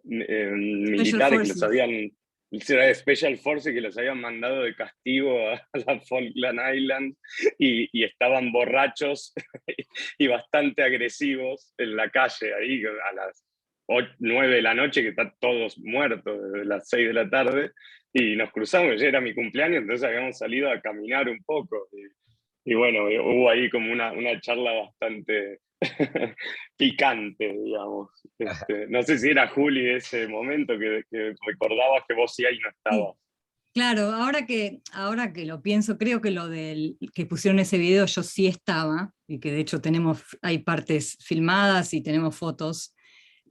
militares que los habían... Special Forces que los habían mandado de castigo a la Falkland Islands, y estaban borrachos y bastante agresivos en la calle ahí a las 9 de la noche, que están todos muertos desde las 6 de la tarde, y nos cruzamos, ya era mi cumpleaños, entonces habíamos salido a caminar un poco, y bueno, hubo ahí como una charla bastante picante, digamos. No sé si era Juli ese momento que recordabas que vos sí ahí no estabas. Claro, ahora que lo pienso, creo que lo del que pusieron ese video yo sí estaba, y que de hecho hay partes filmadas y tenemos fotos,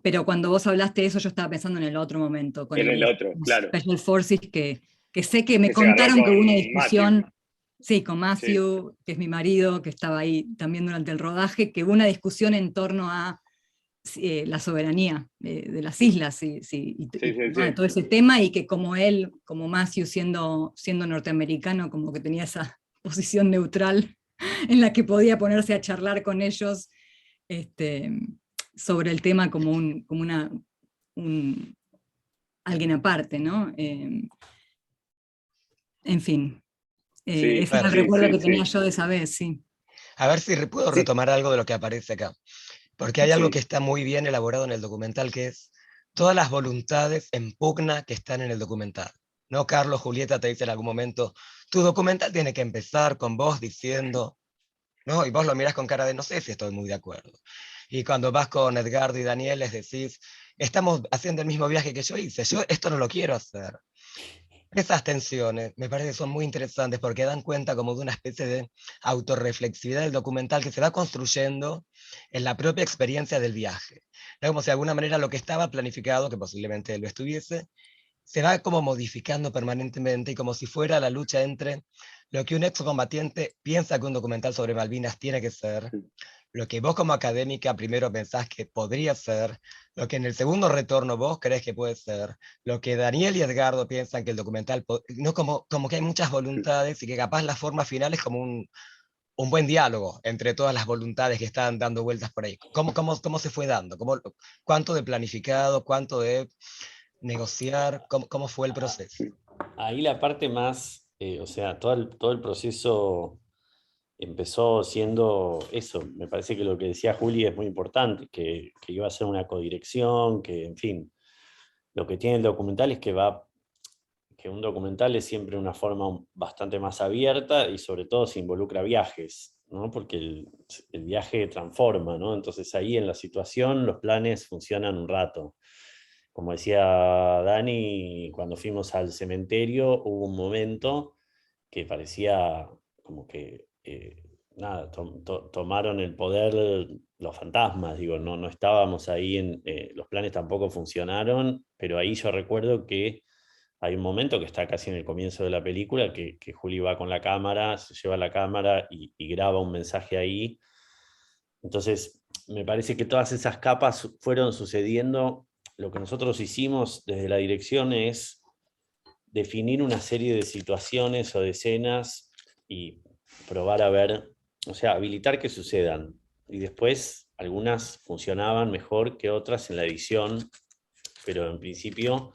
pero cuando vos hablaste de eso yo estaba pensando en el otro momento, con el otro, claro. Special Forces, que sé que me contaron que hubo una discusión, Matthew. Sí, con Matthew, que es mi marido, que estaba ahí también durante el rodaje, que hubo una discusión en torno a la soberanía de las islas, bueno, todo ese tema, y que como él, como Matthew siendo norteamericano, como que tenía esa posición neutral en la que podía ponerse a charlar con ellos sobre el tema como alguien aparte, ¿no? En fin, ese era el recuerdo que tenía yo de esa vez, sí. A ver si puedo retomar algo de lo que aparece acá. Porque hay algo que está muy bien elaborado en el documental, que es todas las voluntades en pugna que están en el documental. ¿No? Carlos, Julieta te dice en algún momento, tu documental tiene que empezar con vos diciendo, ¿no? Y vos lo mirás con cara de no sé si estoy muy de acuerdo. Y cuando vas con Edgardo y Daniel les decís, estamos haciendo el mismo viaje que yo hice, yo esto no lo quiero hacer. Esas tensiones me parece que son muy interesantes porque dan cuenta como de una especie de autorreflexividad del documental que se va construyendo en la propia experiencia del viaje. ¿No? Como si de alguna manera lo que estaba planificado, que posiblemente lo estuviese, se va como modificando permanentemente y como si fuera la lucha entre lo que un excombatiente piensa que un documental sobre Malvinas tiene que ser, lo que vos como académica primero pensás que podría ser, lo que en el segundo retorno vos crees que puede ser, lo que Daniel y Edgardo piensan que el documental, no como que hay muchas voluntades y que capaz la forma final es como un buen diálogo entre todas las voluntades que están dando vueltas por ahí. ¿Cómo se fue dando? ¿Cuánto de planificado, cuánto de negociar? ¿Cómo fue el proceso? Ahí la parte más, o sea, todo el proceso empezó siendo eso. Me parece que lo que decía Juli es muy importante, que iba a ser una codirección, que en fin, lo que tiene el documental es que un documental es siempre una forma bastante más abierta y sobre todo se involucra viajes, ¿no? Porque el viaje transforma, ¿no? Entonces ahí en la situación los planes funcionan un rato. Como decía Dani, cuando fuimos al cementerio hubo un momento que parecía como que nada, tomaron el poder los fantasmas, digo, no estábamos ahí, los planes tampoco funcionaron, pero ahí yo recuerdo que hay un momento que está casi en el comienzo de la película, que Juli va con la cámara, se lleva la cámara y graba un mensaje ahí. Entonces, me parece que todas esas capas fueron sucediendo. Lo que nosotros hicimos desde la dirección es definir una serie de situaciones o de escenas y probar a ver, o sea, habilitar que sucedan. Y después algunas funcionaban mejor que otras en la edición, pero en principio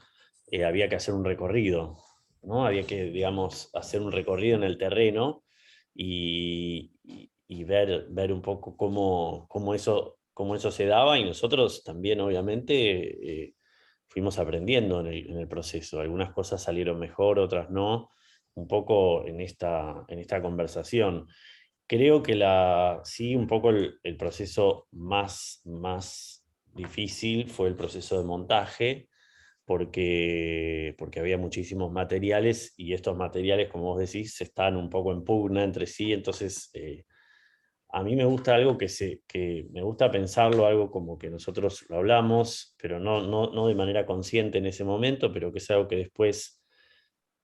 había que hacer un recorrido, ¿no? Había que, digamos, hacer un recorrido en el terreno y ver un poco cómo eso se daba, y nosotros también, obviamente, fuimos aprendiendo en el proceso. Algunas cosas salieron mejor, otras no, un poco en esta conversación. Creo que sí, un poco el proceso más difícil fue el proceso de montaje, porque había muchísimos materiales y estos materiales, como vos decís, están un poco en pugna entre sí. Entonces, a mí me gusta algo que me gusta pensarlo, algo como que nosotros lo hablamos, pero no de manera consciente en ese momento, pero que es algo que después,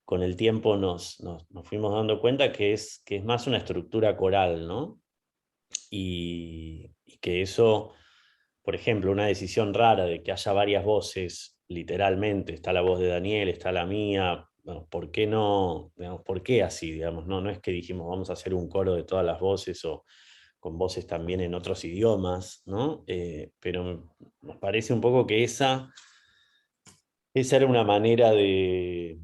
con el tiempo, nos fuimos dando cuenta que es más una estructura coral, ¿no? Y que eso, por ejemplo, una decisión rara de que haya varias voces, literalmente, está la voz de Daniel, está la mía, bueno, ¿por qué no? Digamos, ¿por qué así? Digamos, no es que dijimos vamos a hacer un coro de todas las voces o con voces también en otros idiomas, ¿no? Pero nos parece un poco que esa era una manera de,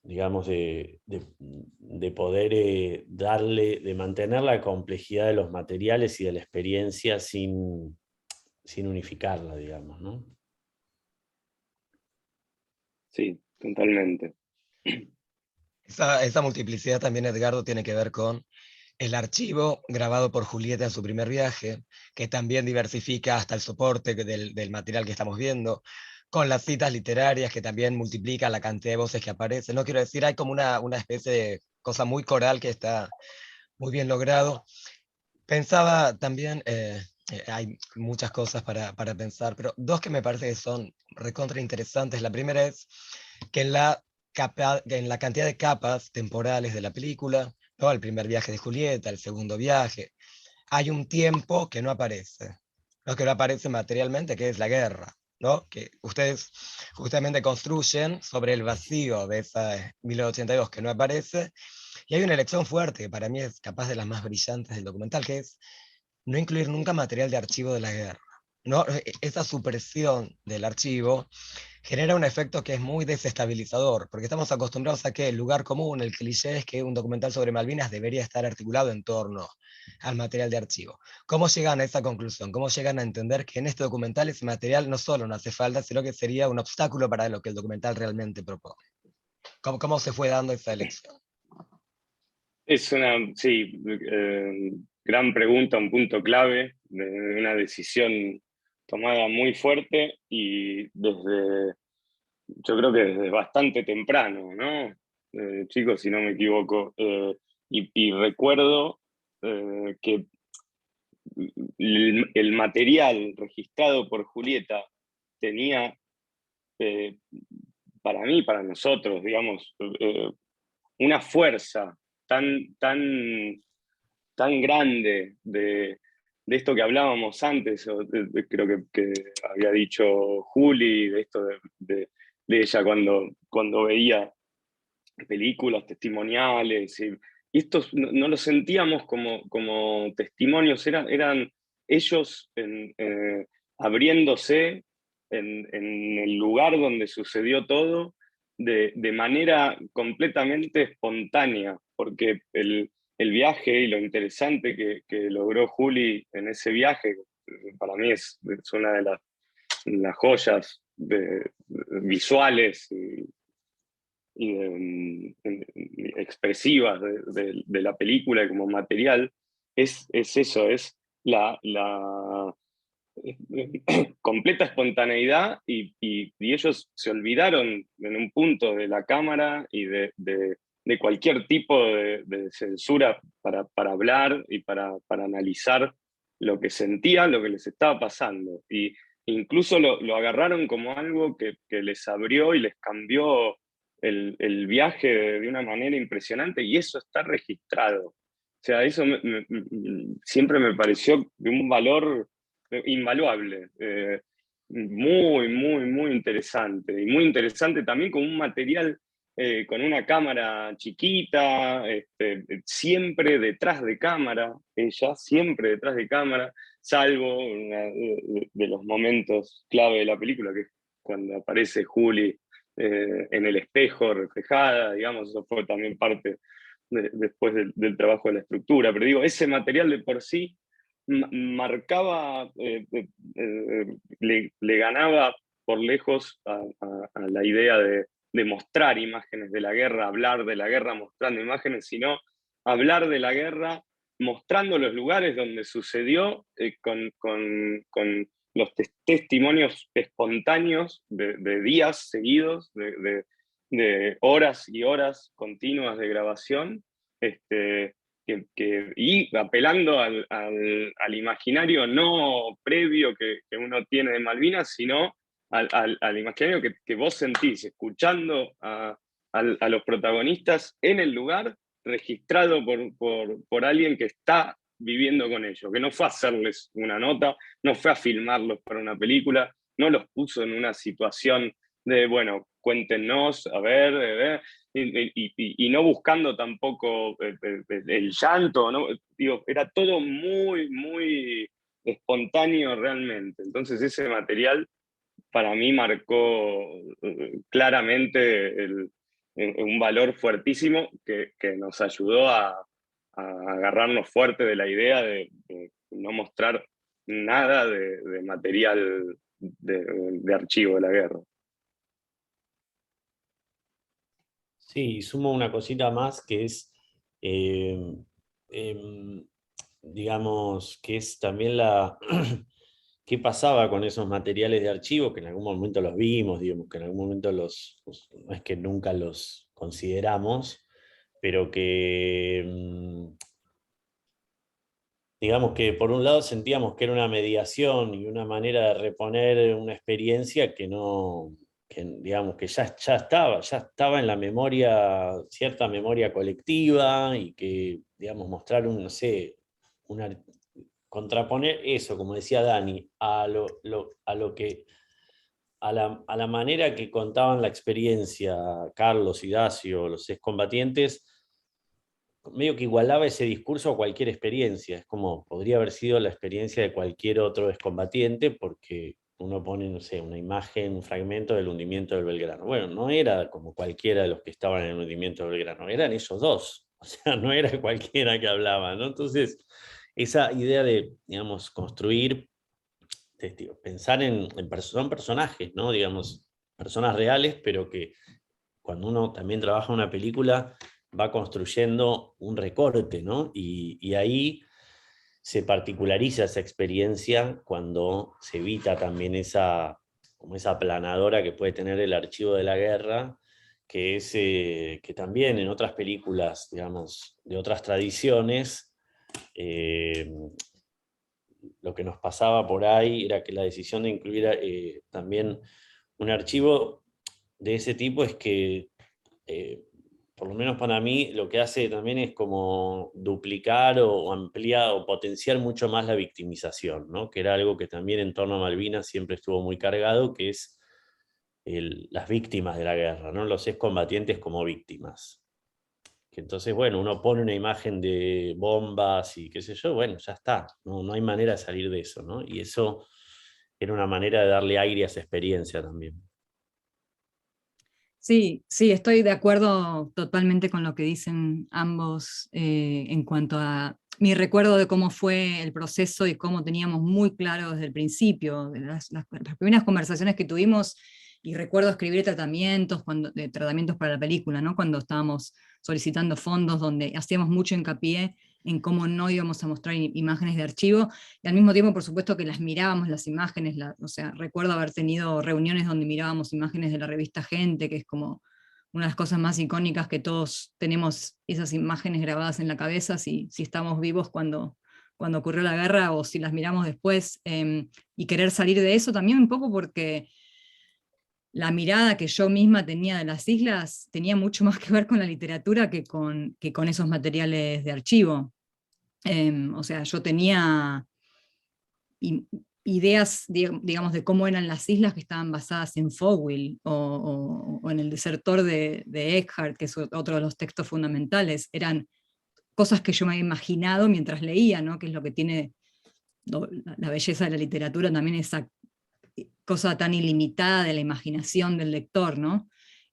digamos, de poder de mantener la complejidad de los materiales y de la experiencia sin unificarla, digamos, ¿no? Sí, totalmente. Esa multiplicidad también, Edgardo, tiene que ver con el archivo grabado por Julieta en su primer viaje, que también diversifica hasta el soporte del material que estamos viendo, con las citas literarias que también multiplican la cantidad de voces que aparecen. No quiero decir, hay como una especie de cosa muy coral que está muy bien logrado. Pensaba también, hay muchas cosas para pensar, pero dos que me parece que son recontra interesantes. La primera es que en la cantidad de capas temporales de la película, ¿no? El primer viaje de Julieta, el segundo viaje, hay un tiempo que no aparece, ¿no? Que no aparece materialmente, que es la guerra, ¿no? Que ustedes justamente construyen sobre el vacío de esa 1982 que no aparece, y hay una elección fuerte, que para mí es capaz de las más brillantes del documental, que es no incluir nunca material de archivo de la guerra. ¿No? Esa supresión del archivo genera un efecto que es muy desestabilizador, porque estamos acostumbrados a que el lugar común, el cliché, es que un documental sobre Malvinas debería estar articulado en torno al material de archivo. ¿Cómo llegan a esa conclusión? ¿Cómo llegan a entender que en este documental ese material no solo no hace falta, sino que sería un obstáculo para lo que el documental realmente propone? ¿Cómo se fue dando esa elección? Es una, sí, gran pregunta, un punto clave de una decisión tomada muy fuerte y desde, yo creo que desde bastante temprano, ¿no? Chicos, si no me equivoco. Y recuerdo que el material registrado por Julieta tenía, eh, para mí, para nosotros, digamos, una fuerza tan grande de esto que hablábamos antes, creo que había dicho Juli, de esto de ella cuando veía películas testimoniales, y estos no los sentíamos como testimonios, eran ellos abriéndose en el lugar donde sucedió todo de manera completamente espontánea, porque el viaje y lo interesante que logró Juli en ese viaje, para mí es una de las joyas visuales y expresivas de la película como material, es eso, es la completa espontaneidad y ellos se olvidaron en un punto de la cámara y de cualquier tipo de censura para hablar y para analizar lo que sentían, lo que les estaba pasando. Y incluso lo agarraron como algo que les abrió y les cambió el viaje de una manera impresionante, y eso está registrado. O sea, eso siempre me pareció de un valor invaluable, muy interesante, y muy interesante también con un material, con una cámara chiquita, siempre detrás de cámara, ella siempre detrás de cámara, salvo de los momentos clave de la película, que es cuando aparece Juli en el espejo reflejada, digamos, eso fue también parte después del trabajo de la estructura, pero digo, ese material de por sí marcaba, le ganaba por lejos a la idea de mostrar imágenes de la guerra, hablar de la guerra mostrando imágenes, sino hablar de la guerra mostrando los lugares donde sucedió, con los testimonios espontáneos de días seguidos, de horas y horas continuas de grabación, y apelando al imaginario no previo que uno tiene de Malvinas, sino al imaginario que vos sentís escuchando a los protagonistas en el lugar, registrado por alguien que está viviendo con ellos, que no fue a hacerles una nota, no fue a filmarlos para una película, no los puso en una situación de, bueno, cuéntenos, a ver, y no buscando tampoco el llanto, ¿no? Digo, era todo muy espontáneo realmente. Entonces ese material para mí marcó claramente un valor fuertísimo que nos ayudó a agarrarnos fuerte de la idea de no mostrar nada de material de archivo de la guerra. Sí, sumo una cosita más que es, digamos, que es también qué pasaba con esos materiales de archivo, que en algún momento los vimos, digamos, que en algún momento no es que nunca los consideramos, pero que, digamos que por un lado sentíamos que era una mediación y una manera de reponer una experiencia que no, digamos que ya estaba en la memoria, cierta memoria colectiva, y que, digamos, mostrar no sé, contraponer eso, como decía Dani, a la manera que contaban la experiencia Carlos y Dacio, los excombatientes, medio que igualaba ese discurso a cualquier experiencia. Es como, podría haber sido la experiencia de cualquier otro excombatiente, porque uno pone, no sé, una imagen, un fragmento del hundimiento del Belgrano. Bueno, no era como cualquiera de los que estaban en el hundimiento del Belgrano, eran esos dos, o sea, no era cualquiera que hablaba, ¿no? Entonces, esa idea de, digamos, construir, pensar son personajes, ¿no? Digamos, personas reales, pero que cuando uno también trabaja una película va construyendo un recorte, ¿no? Y ahí se particulariza esa experiencia cuando se evita también como esa aplanadora que puede tener el archivo de la guerra, que es que también en otras películas, digamos, de otras tradiciones, lo que nos pasaba por ahí era que la decisión de incluir también un archivo de ese tipo es que, por lo menos para mí, lo que hace también es como duplicar o ampliar o potenciar mucho más la victimización, ¿no? Que era algo que también en torno a Malvinas siempre estuvo muy cargado, que es las víctimas de la guerra, ¿no? Los excombatientes como víctimas. Que entonces, bueno, uno pone una imagen de bombas y qué sé yo, bueno, ya está, no hay manera de salir de eso, ¿no? Y eso era una manera de darle aire a esa experiencia también. Sí, sí, estoy de acuerdo totalmente con lo que dicen ambos en cuanto a mi recuerdo de cómo fue el proceso y cómo teníamos muy claro desde el principio, de las primeras conversaciones que tuvimos, y recuerdo escribir tratamientos, tratamientos para la película, ¿no? Cuando estábamos solicitando fondos, donde hacíamos mucho hincapié en cómo no íbamos a mostrar imágenes de archivo, y al mismo tiempo, por supuesto, que las mirábamos, las imágenes, o sea, recuerdo haber tenido reuniones donde mirábamos imágenes de la revista Gente, que es como una de las cosas más icónicas que todos tenemos esas imágenes grabadas en la cabeza, si estamos vivos cuando ocurrió la guerra o si las miramos después, y querer salir de eso también un poco porque la mirada que yo misma tenía de las islas tenía mucho más que ver con la literatura que con esos materiales de archivo. O sea, yo tenía ideas, digamos, de cómo eran las islas que estaban basadas en Fogwill o en El desertor de Eckhart, que es otro de los textos fundamentales. Eran cosas que yo me había imaginado mientras leía, ¿no? Que es lo que tiene la belleza de la literatura, también esa cosa tan ilimitada de la imaginación del lector, ¿no?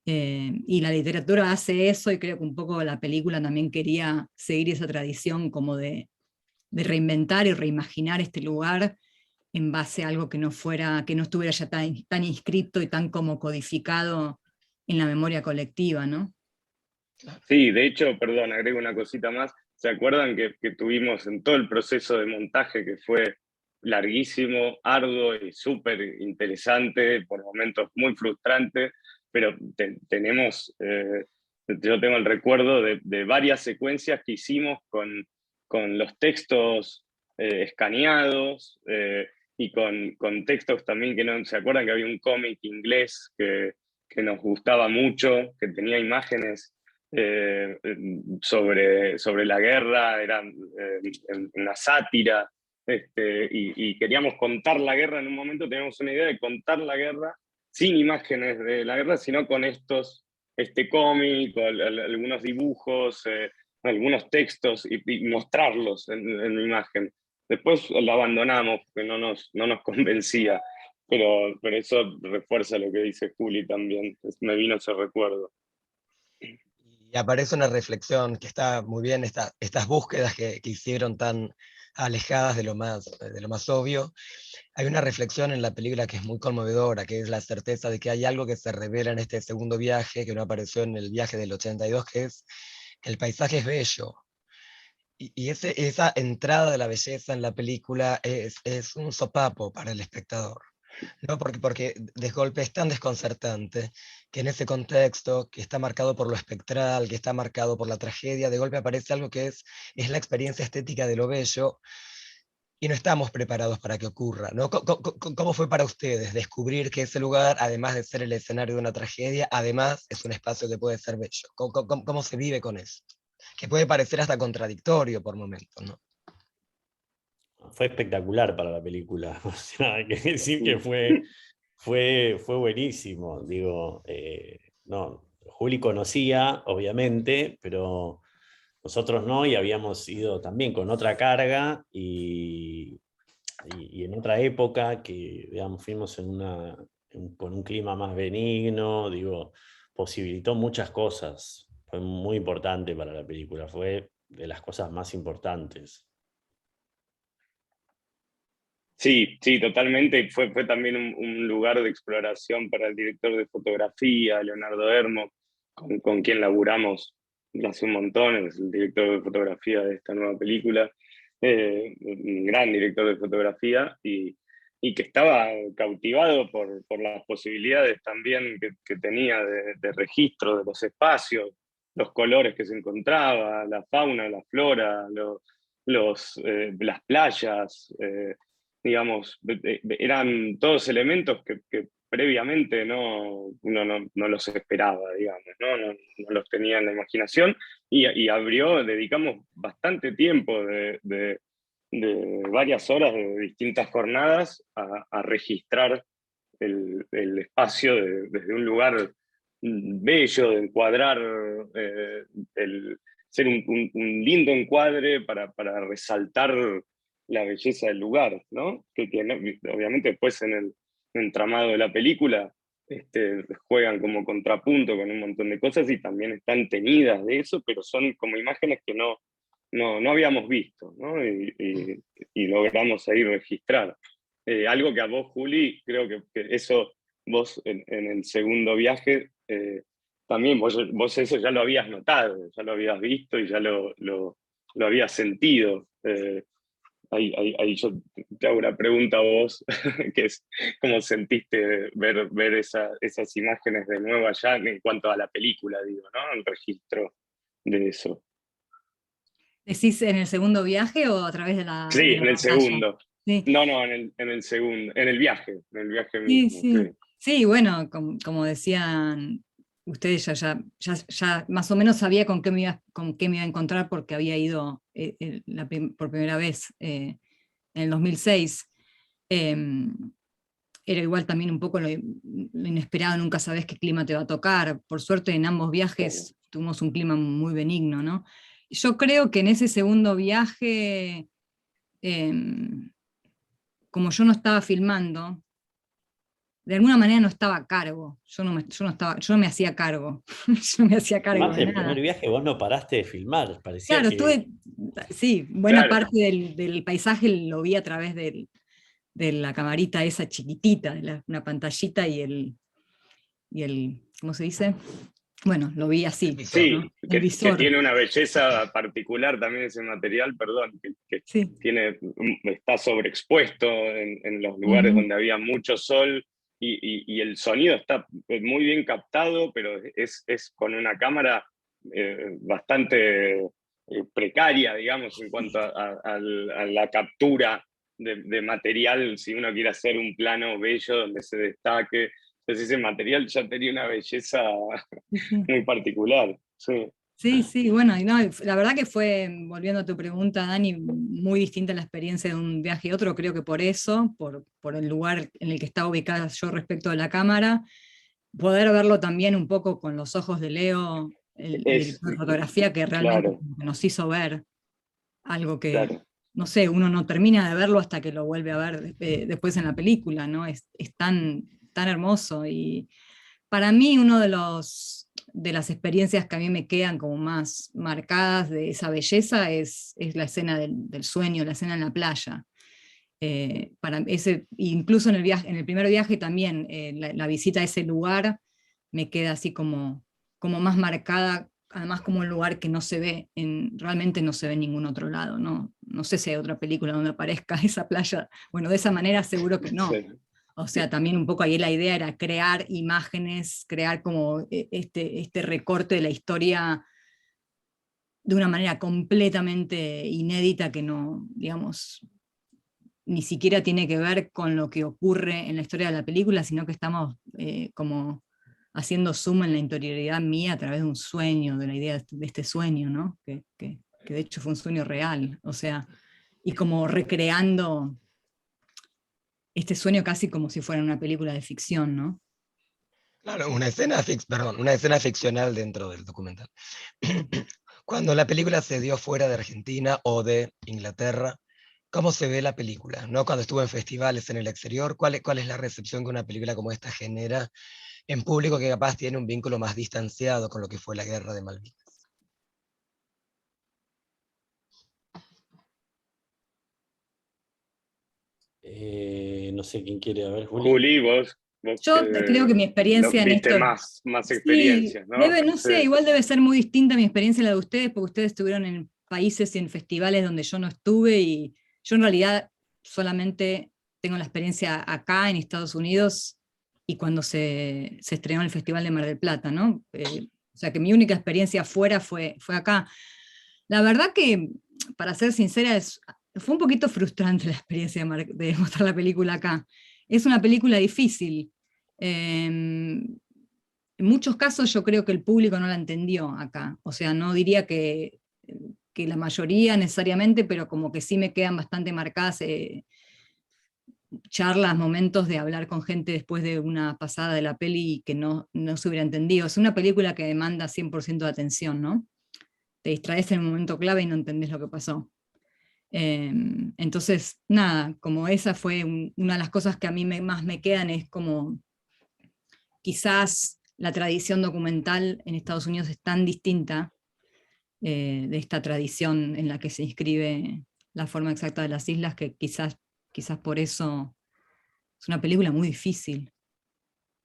Y la literatura hace eso, y creo que un poco la película también quería seguir esa tradición como de reinventar y reimaginar este lugar en base a algo que no estuviera ya tan inscripto y tan como codificado en la memoria colectiva, ¿no? Sí, de hecho, perdón, agrego una cosita más. ¿Se acuerdan que tuvimos en todo el proceso de montaje, que fue larguísimo, arduo y súper interesante, por momentos muy frustrante, pero yo tengo el recuerdo de varias secuencias que hicimos con los textos escaneados y con textos también que no se acuerdan que había un cómic inglés que nos gustaba mucho, que tenía imágenes sobre la guerra, era una sátira, y queríamos contar la guerra en un momento, teníamos una idea de contar la guerra sin imágenes de la guerra, sino con este cómic, algunos dibujos, algunos textos, y mostrarlos en imagen. Después lo abandonamos porque no nos convencía, pero eso refuerza lo que dice Juli también, me vino ese recuerdo. Y aparece una reflexión que está muy bien, estas búsquedas que hicieron tan alejadas de lo más obvio. Hay una reflexión en la película que es muy conmovedora, que es la certeza de que hay algo que se revela en este segundo viaje, que no apareció en el viaje del 82, que es que el paisaje es bello. Y esa entrada de la belleza en la película es un sopapo para el espectador, ¿no? Porque de golpe es tan desconcertante que en ese contexto que está marcado por lo espectral, que está marcado por la tragedia, de golpe aparece algo que es la experiencia estética de lo bello, y no estamos preparados para que ocurra, ¿no? ¿Cómo fue para ustedes descubrir que ese lugar, además de ser el escenario de una tragedia, además es un espacio que puede ser bello? ¿Cómo se vive con eso? Que puede parecer hasta contradictorio por momentos, ¿no? Fue espectacular para la película, o sea, hay que decir que fue buenísimo, digo, no, Juli conocía, obviamente, pero nosotros no, y habíamos ido también con otra carga y en otra época que, digamos, fuimos con un clima más benigno, digo, posibilitó muchas cosas fue muy importante para la película, fue de las cosas más importantes. Sí, sí, totalmente. Fue también un lugar de exploración para el director de fotografía, Leonardo Hermo, con quien laburamos hace un montón, es el director de fotografía de esta nueva película, un gran director de fotografía, y que estaba cautivado por las posibilidades también que tenía de registro de los espacios, los colores que se encontraba, la fauna, la flora, las playas. Digamos, eran todos elementos que previamente uno no los esperaba, digamos, no los tenía en la imaginación, y dedicamos bastante tiempo de varias horas de distintas jornadas a registrar el espacio desde un lugar bello, de encuadrar, ser un lindo encuadre para resaltar la belleza del lugar, ¿no? Que obviamente después en el entramado de la película juegan como contrapunto con un montón de cosas y también están teñidas de eso, pero son como imágenes que no habíamos visto, ¿no? Y logramos ahí registrar. Algo que a vos, Juli, creo que eso vos en el segundo viaje también vos eso ya lo habías notado, ya lo habías visto y ya lo habías sentido. Ahí yo te hago una pregunta a vos, que es cómo sentiste ver esas imágenes de nuevo allá en cuanto a la película, digo, ¿no? El registro de eso. ¿Decís en el segundo viaje o a través de la Sí, en el pantalla? segundo. Sí. No, en el segundo, en el viaje Sí, mismo. sí. Sí, bueno, como decían ustedes, ya más o menos sabía con qué me iba a encontrar porque había ido por primera vez en el 2006. Era igual también un poco lo inesperado, nunca sabés qué clima te va a tocar. Por suerte en ambos viajes tuvimos un clima muy benigno, ¿no? Yo creo que en ese segundo viaje, como yo no estaba filmando, de alguna manera no estaba a cargo. Yo no me hacía cargo. Yo no me hacía cargo Además, de en el nada. primer viaje vos no paraste de filmar, parecía Claro, que... sí, buena Claro. parte del paisaje lo vi a través de la camarita esa chiquitita, una pantallita y el, ¿cómo se dice? Bueno, lo vi así, Sí, ¿no? El que visor. tiene una belleza particular también ese material, perdón, que Sí. está sobreexpuesto en los lugares donde había mucho sol y el sonido está muy bien captado, pero es con una cámara bastante precaria, digamos, en cuanto a la captura de material, si uno quiere hacer un plano bello donde se destaque. Entonces ese material ya tenía una belleza Sí. muy particular. Sí. Sí, sí, bueno, y no, la verdad que fue, volviendo a tu pregunta, Dani, muy distinta la experiencia de un viaje y otro, creo que por eso, por el lugar en el que estaba ubicada yo respecto a la cámara, poder verlo también un poco con los ojos de Leo, el director de fotografía, que realmente Claro, nos hizo ver algo que, claro. no sé, uno no termina de verlo hasta que lo vuelve a ver después en la película, ¿no? Es tan hermoso y para mí uno de las experiencias que a mí me quedan como más marcadas de esa belleza es la escena del sueño, la escena en la playa. Incluso en el primer viaje también, la visita a ese lugar me queda así como más marcada, además como un lugar que no se ve, realmente no se ve en ningún otro lado, ¿no? No sé si hay otra película donde aparezca esa playa, bueno, de esa manera seguro que no. Sí. O sea, también un poco ahí la idea era crear imágenes, crear como este recorte de la historia de una manera completamente inédita que no, digamos, ni siquiera tiene que ver con lo que ocurre en la historia de la película, sino que estamos como haciendo zoom en la interioridad mía a través de un sueño, de la idea de este sueño, ¿no? Que de hecho fue un sueño real, o sea, y como recreando este sueño casi como si fuera una película de ficción, ¿no? Claro, una escena ficcional dentro del documental. Cuando la película se dio fuera de Argentina o de Inglaterra, ¿cómo se ve la película? ¿No? Cuando estuvo en festivales en el exterior, ¿cuál es la recepción que una película como esta genera en público que capaz tiene un vínculo más distanciado con lo que fue la guerra de Malvinas. No sé quién quiere, a ver, Juli. Juli, vos Yo creo que mi experiencia en viste esto, más sí, experiencias, ¿no? debe, no Sí. sé, igual debe ser muy distinta mi experiencia a la de ustedes, porque ustedes estuvieron en países y en festivales donde yo no estuve, y yo en realidad solamente tengo la experiencia acá en Estados Unidos y cuando se estrenó el Festival de Mar del Plata, ¿no? O sea que mi única experiencia afuera fue acá. La verdad que, para ser sincera, fue un poquito frustrante la experiencia de mostrar la película acá. Es una película difícil. En muchos casos yo creo que el público no la entendió acá. O sea, no diría que la mayoría necesariamente, pero como que sí me quedan bastante marcadas charlas, momentos de hablar con gente después de una pasada de la peli y que no se hubiera entendido. Es una película que demanda 100% de atención, ¿no? Te distraes en un momento clave y no entendés lo que pasó. Entonces, nada, como esa fue una de las cosas que a mí más me quedan, es como quizás la tradición documental en Estados Unidos es tan distinta de esta tradición en la que se inscribe la forma exacta de las islas, que quizás por eso es una película muy difícil.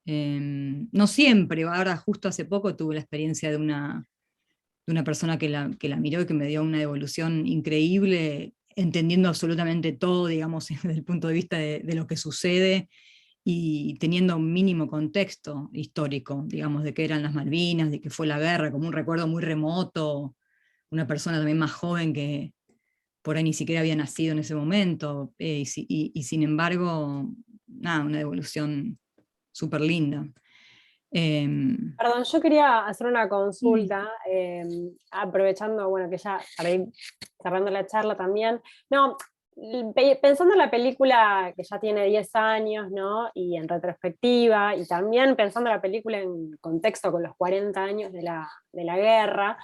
No siempre, ahora justo hace poco tuve la experiencia de una persona que la miró y que me dio una devolución increíble, entendiendo absolutamente todo, digamos, desde el punto de vista de lo que sucede y teniendo un mínimo contexto histórico, digamos, de qué eran las Malvinas, de qué fue la guerra, como un recuerdo muy remoto, una persona también más joven que por ahí ni siquiera había nacido en ese momento, y sin embargo, nada, una devolución súper linda. Perdón, yo quería hacer una Sí. consulta, aprovechando, bueno, que ya para ir cerrando la charla también. No, pensando en la película que ya tiene 10 años, ¿no? Y en retrospectiva, y también pensando en la película en contexto con los 40 años de la guerra,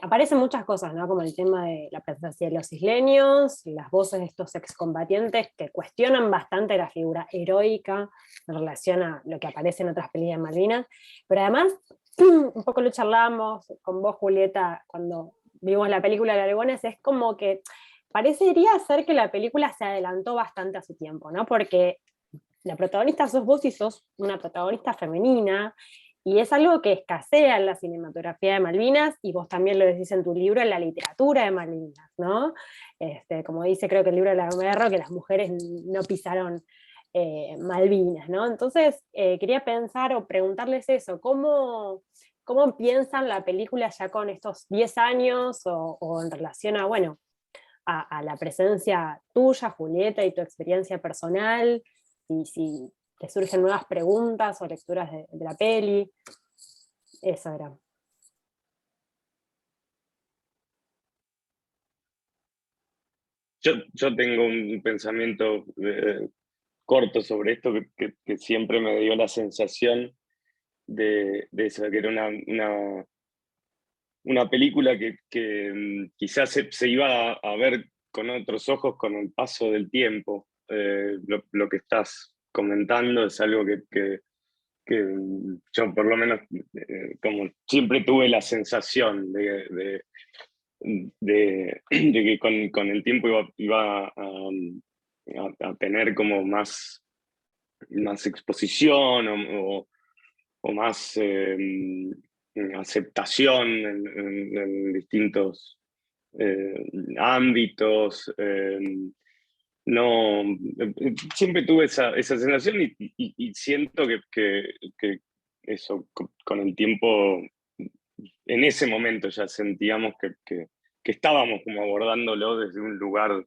aparecen muchas cosas, ¿no? Como el tema de la presencia de los isleños, las voces de estos excombatientes que cuestionan bastante la figura heroica en relación a lo que aparece en otras películas de Malvinas, pero además, un poco lo charlábamos con vos, Julieta, cuando vimos la película de Aragones, es como que parecería ser que la película se adelantó bastante a su tiempo, ¿no? Porque la protagonista sos vos y sos una protagonista femenina, y es algo que escasea en la cinematografía de Malvinas, y vos también lo decís en tu libro, en la literatura de Malvinas, ¿no? Como dice, creo que el libro de la Guerra, que las mujeres no pisaron Malvinas, ¿no? Entonces, quería pensar o preguntarles eso, ¿cómo piensan la película ya con estos 10 años o en relación a, bueno, a la presencia tuya, Julieta, y tu experiencia personal, y si te surgen nuevas preguntas o lecturas de la peli? Eso era. Yo tengo un pensamiento corto sobre esto que siempre me dio la sensación de eso, de que era una película que quizás se iba a ver con otros ojos con el paso del tiempo. Lo que estás comentando es algo que yo por lo menos como siempre tuve la sensación de que con el tiempo iba a tener como más exposición o más aceptación en distintos ámbitos. No, siempre tuve esa sensación y siento que eso con el tiempo, en ese momento ya sentíamos que estábamos como abordándolo desde un lugar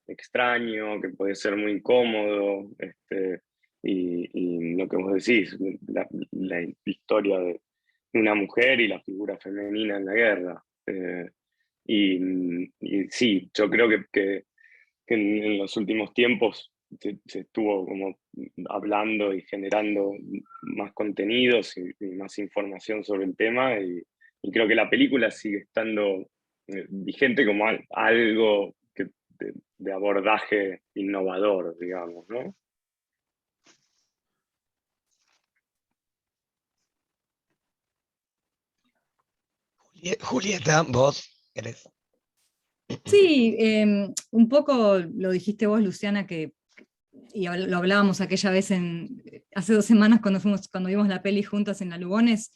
extraño, que puede ser muy incómodo, y lo que vos decís, la historia de una mujer y la figura femenina en la guerra. Y sí, yo creo que en los últimos tiempos se estuvo como hablando y generando más contenidos y más información sobre el tema, y creo que la película sigue estando vigente como algo de abordaje innovador, digamos, ¿no? Julieta, vos querés. Sí, un poco lo dijiste vos, Luciana, y lo hablábamos aquella vez hace 2 semanas cuando vimos la peli juntas en la Lugones.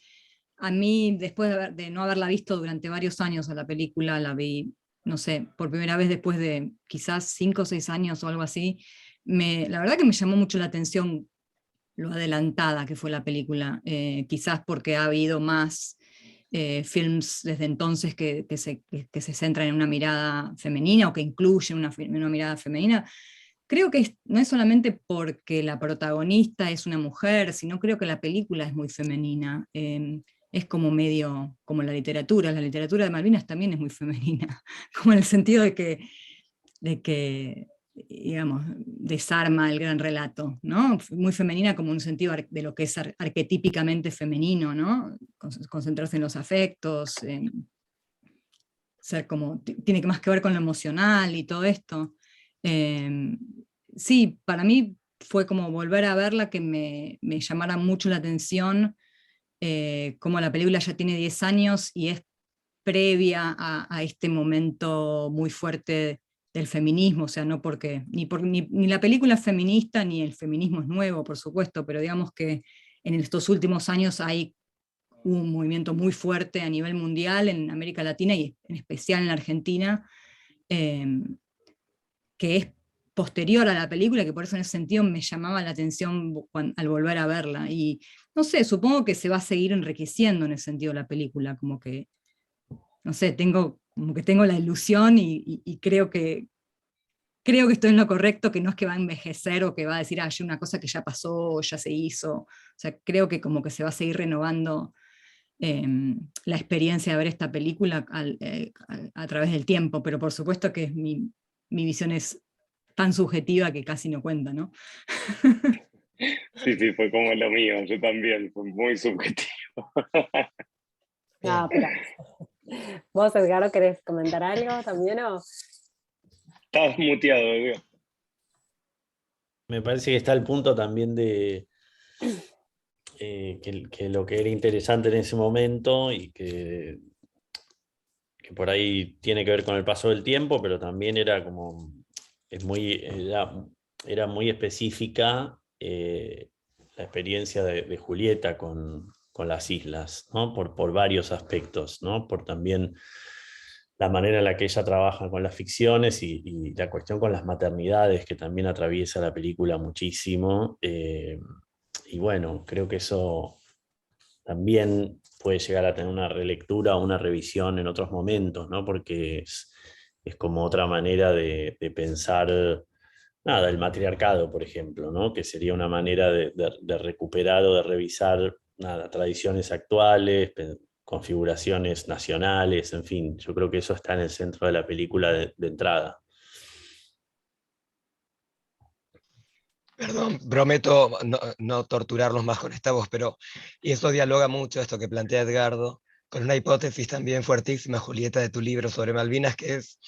A mí, después de no haberla visto durante varios años a la película, la vi, no sé, por primera vez después de quizás 5 o 6 años o algo así. La verdad que me llamó mucho la atención lo adelantada que fue la película, quizás porque ha habido más films desde entonces que se centran en una mirada femenina o que incluyen una mirada femenina. Creo que no es solamente porque la protagonista es una mujer, sino creo que la película es muy femenina. Es como medio como la literatura de Malvinas también es muy femenina, como en el sentido de que digamos, desarma el gran relato, ¿no? Muy femenina como un sentido de lo que es arquetípicamente femenino, ¿no? Concentrarse en los afectos, ser como, tiene más que ver con lo emocional y todo esto. Sí, para mí fue como volver a verla que me llamara mucho la atención, como la película ya tiene 10 años y es previa a este momento muy fuerte del feminismo, o sea, no porque ni la película es feminista ni el feminismo es nuevo, por supuesto, pero digamos que en estos últimos años hay un movimiento muy fuerte a nivel mundial en América Latina y en especial en la Argentina, eh, que es posterior a la película, que por eso en ese sentido me llamaba la atención al volver a verla. Y no sé, supongo que se va a seguir enriqueciendo en ese sentido la película, como que no sé, como que tengo la ilusión y creo que estoy en lo correcto, que no es que va a envejecer o que va a decir, hay una cosa que ya pasó, ya se hizo. O sea, creo que como que se va a seguir renovando la experiencia de ver esta película a través del tiempo, pero por supuesto que mi visión es tan subjetiva que casi no cuenta, ¿no? Sí, sí, fue como lo mío, yo también, fue muy subjetivo. No, pero vos, Edgardo, ¿querés comentar algo también? ¿O? Estabas muteado, Diego. Me parece que está el punto también de que lo que era interesante en ese momento y que por ahí tiene que ver con el paso del tiempo, pero también era como, era muy específica la experiencia de Julieta con las islas, ¿no? Por varios aspectos, ¿no? Por también la manera en la que ella trabaja con las ficciones y la cuestión con las maternidades, que también atraviesa la película muchísimo. Y bueno, creo que eso también puede llegar a tener una relectura o una revisión en otros momentos, ¿no? Porque es como otra manera de pensar, nada, el matriarcado, por ejemplo, ¿no? Que sería una manera de recuperar o de revisar, nada, tradiciones actuales, configuraciones nacionales, en fin, yo creo que eso está en el centro de la película de entrada. Perdón, prometo no torturarlos más con esta voz, pero y eso dialoga mucho, esto que plantea Edgardo, con una hipótesis también fuertísima, Julieta, de tu libro sobre Malvinas, que es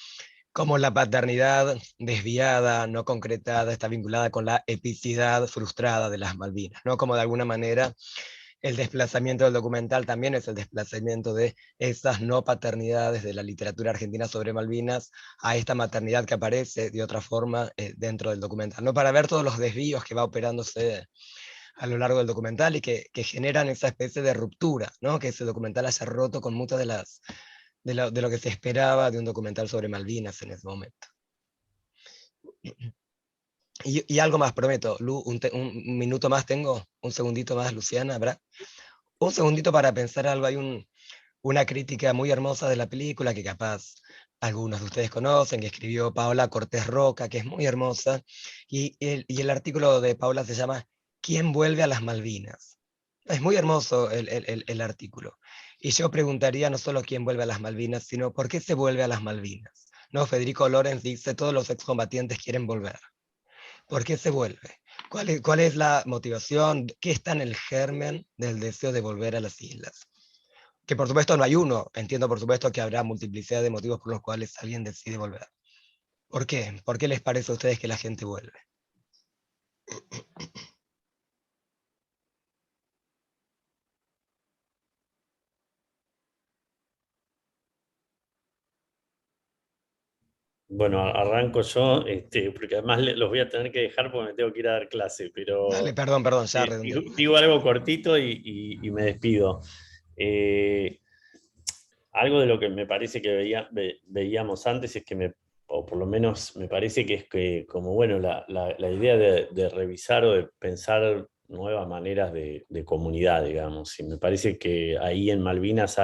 cómo la paternidad desviada, no concretada, está vinculada con la epicidad frustrada de las Malvinas, ¿no? Como de alguna manera el desplazamiento del documental también es el desplazamiento de esas no paternidades de la literatura argentina sobre Malvinas a esta maternidad que aparece de otra forma dentro del documental, ¿no? Para ver todos los desvíos que va operándose a lo largo del documental y que generan esa especie de ruptura, ¿no? Que ese documental haya roto con muchas de lo que se esperaba de un documental sobre Malvinas en ese momento. Y algo más, prometo, Lu, un minuto más tengo, un segundito más, Luciana, ¿habrá? Un segundito para pensar algo. Hay una crítica muy hermosa de la película que capaz algunos de ustedes conocen, que escribió Paola Cortés Roca, que es muy hermosa, y el artículo de Paola se llama ¿Quién vuelve a las Malvinas? Es muy hermoso el artículo. Y yo preguntaría no solo quién vuelve a las Malvinas, sino por qué se vuelve a las Malvinas. No, Federico Lorenz dice todos los excombatientes quieren volver. ¿Por qué se vuelve? ¿Cuál es la motivación? ¿Qué está en el germen del deseo de volver a las islas? Que por supuesto no hay uno. Entiendo por supuesto que habrá multiplicidad de motivos por los cuales alguien decide volver. ¿Por qué? ¿Por qué les parece a ustedes que la gente vuelve? Bueno, arranco yo, porque además los voy a tener que dejar porque me tengo que ir a dar clase, Dale, pero perdón, ya digo, redondeamos. digo algo cortito y me despido. Eh, Algo de lo que me parece que veíamos antes es que o por lo menos me parece que es que, como bueno, la idea de revisar o de pensar nuevas maneras de comunidad, digamos. Y me parece que ahí en Malvinas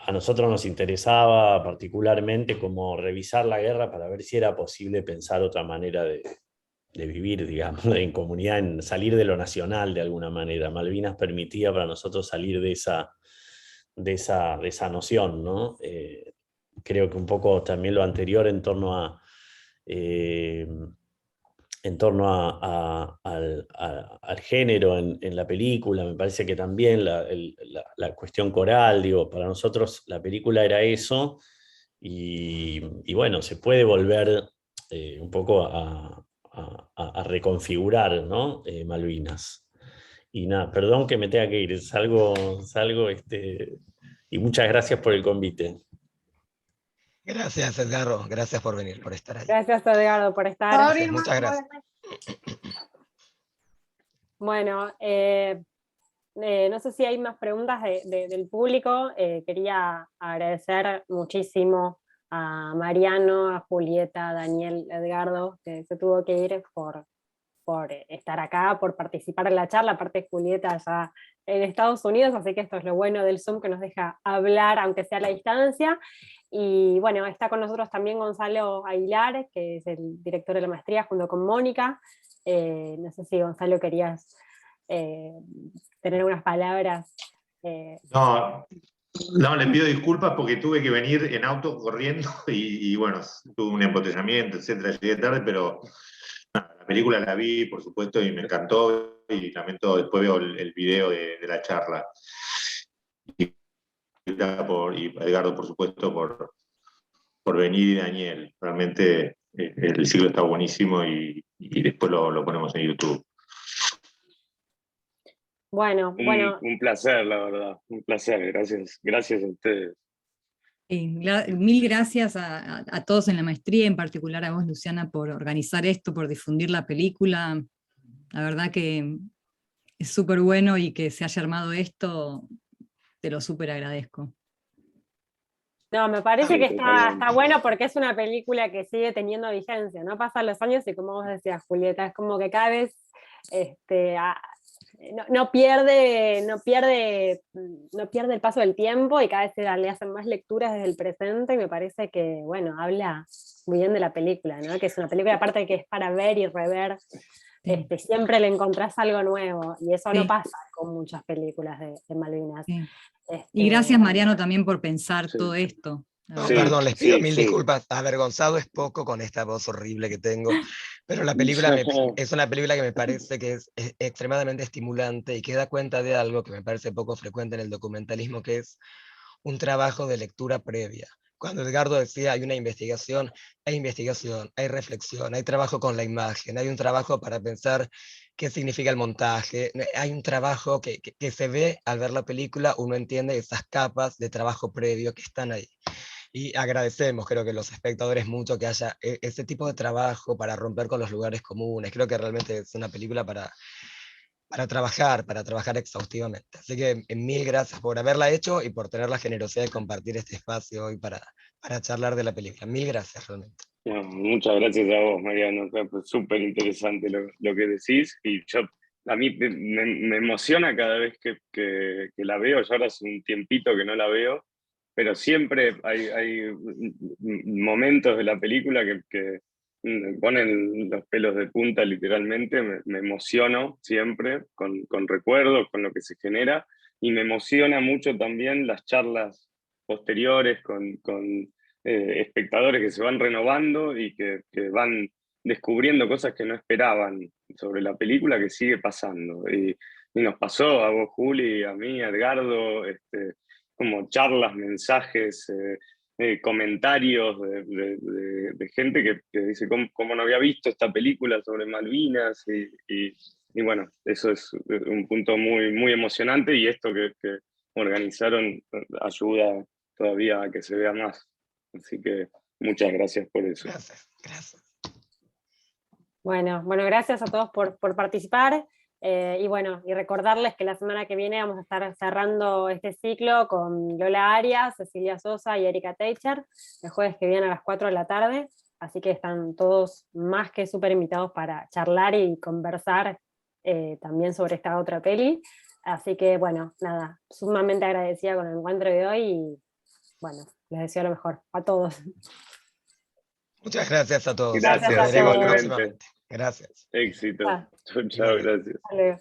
a nosotros nos interesaba particularmente como revisar la guerra para ver si era posible pensar otra manera de vivir, digamos, en comunidad, en salir de lo nacional de alguna manera. Malvinas permitía para nosotros salir de esa noción, ¿no? Creo que un poco también lo anterior eh, en torno al género en la película, me parece que también la cuestión coral, digo, para nosotros la película era eso, y bueno, se puede volver un poco a reconfigurar, ¿no? Malvinas. Y nada, perdón que me tenga que ir, salgo, y muchas gracias por el convite. Gracias, Edgardo, gracias por venir, por estar ahí. Gracias, Edgardo, por estar. Gracias, muchas gracias. Bueno, no sé si hay más preguntas del público. Quería agradecer muchísimo a Mariano, a Julieta, a Daniel, a Edgardo, que se tuvo que ir por estar acá, por participar en la charla. Aparte, Julieta ya en Estados Unidos, así que esto es lo bueno del Zoom, que nos deja hablar aunque sea a la distancia. Y bueno, está con nosotros también Gonzalo Aguilar, que es el director de la maestría, junto con Mónica. No sé si, Gonzalo, querías tener unas palabras. No, no, le pido disculpas porque tuve que venir en auto corriendo y bueno, tuve un embotellamiento, etcétera, llegué tarde, pero nada, la película la vi, por supuesto, y me encantó, y lamento, después veo el video de la charla. Y, y Edgardo, por supuesto, por venir, y Daniel. Realmente el ciclo está buenísimo y después lo ponemos en YouTube. Bueno, Un placer, la verdad, un placer, gracias a ustedes. Mil gracias a todos en la maestría, en particular a vos, Luciana, por organizar esto, por difundir la película. La verdad que es súper bueno, y que se haya armado esto, te lo súper agradezco. no, me parece que está Totalmente. bueno, porque es una película que sigue teniendo vigencia, ¿no? Pasan los años y, como vos decías, Julieta, es como que cada vez no pierde el paso del tiempo, y cada vez le hacen más lecturas desde el presente, y me parece que, bueno, habla muy bien de la película, ¿no? Que es una película, aparte, que es para ver y rever. Sí. Siempre le encontrás algo nuevo, y eso no Sí. pasa con muchas películas de Malvinas. Sí. Y gracias, Mariano, también por pensar todo esto. No, Sí, perdón, les pido mil sí. disculpas. Avergonzado es poco con esta voz horrible que tengo, pero la película es una película que me parece que es extremadamente estimulante y que da cuenta de algo que me parece poco frecuente en el documentalismo, que es un trabajo de lectura previa. Cuando Edgardo decía hay una investigación, hay reflexión, hay trabajo con la imagen, hay un trabajo para pensar qué significa el montaje, hay un trabajo que se ve al ver la película, uno entiende esas capas de trabajo previo que están ahí. Y agradecemos, creo que los espectadores, mucho que haya ese tipo de trabajo para romper con los lugares comunes. Creo que realmente es una película para trabajar exhaustivamente. Así que mil gracias por haberla hecho y por tener la generosidad de compartir este espacio hoy para charlar de la película. Mil gracias, realmente. No, muchas gracias a vos, Mariano. Fue súper interesante lo que decís, y a mí me emociona cada vez que la veo. Yo ahora hace un tiempito que no la veo, pero siempre hay momentos de la película que me ponen los pelos de punta, literalmente. Me emociono siempre con recuerdos, con lo que se genera, y me emociona mucho también las charlas posteriores con espectadores que se van renovando y que van descubriendo cosas que no esperaban sobre la película, que sigue pasando. Y nos pasó a vos, Juli, a mí, a Edgardo, como charlas, mensajes, comentarios de gente que dice cómo no había visto esta película sobre Malvinas, y bueno, eso es un punto muy, muy emocionante, y esto que organizaron ayuda todavía a que se vea más. Así que muchas gracias por eso. Gracias, gracias. Bueno, gracias a todos por participar. Y bueno, y recordarles que la semana que viene vamos a estar cerrando este ciclo con Lola Arias, Cecilia Sosa y Erika Teicher, el jueves que viene a las 4 de la tarde, así que están todos más que súper invitados para charlar y conversar también sobre esta otra peli. Así que bueno, nada, sumamente agradecida con el encuentro de hoy y bueno, les deseo lo mejor a todos. Muchas gracias a todos. Gracias, Gracias a todos. igualmente. Próximamente. Gracias. Éxito. Ah. Chao, gracias. Hasta luego.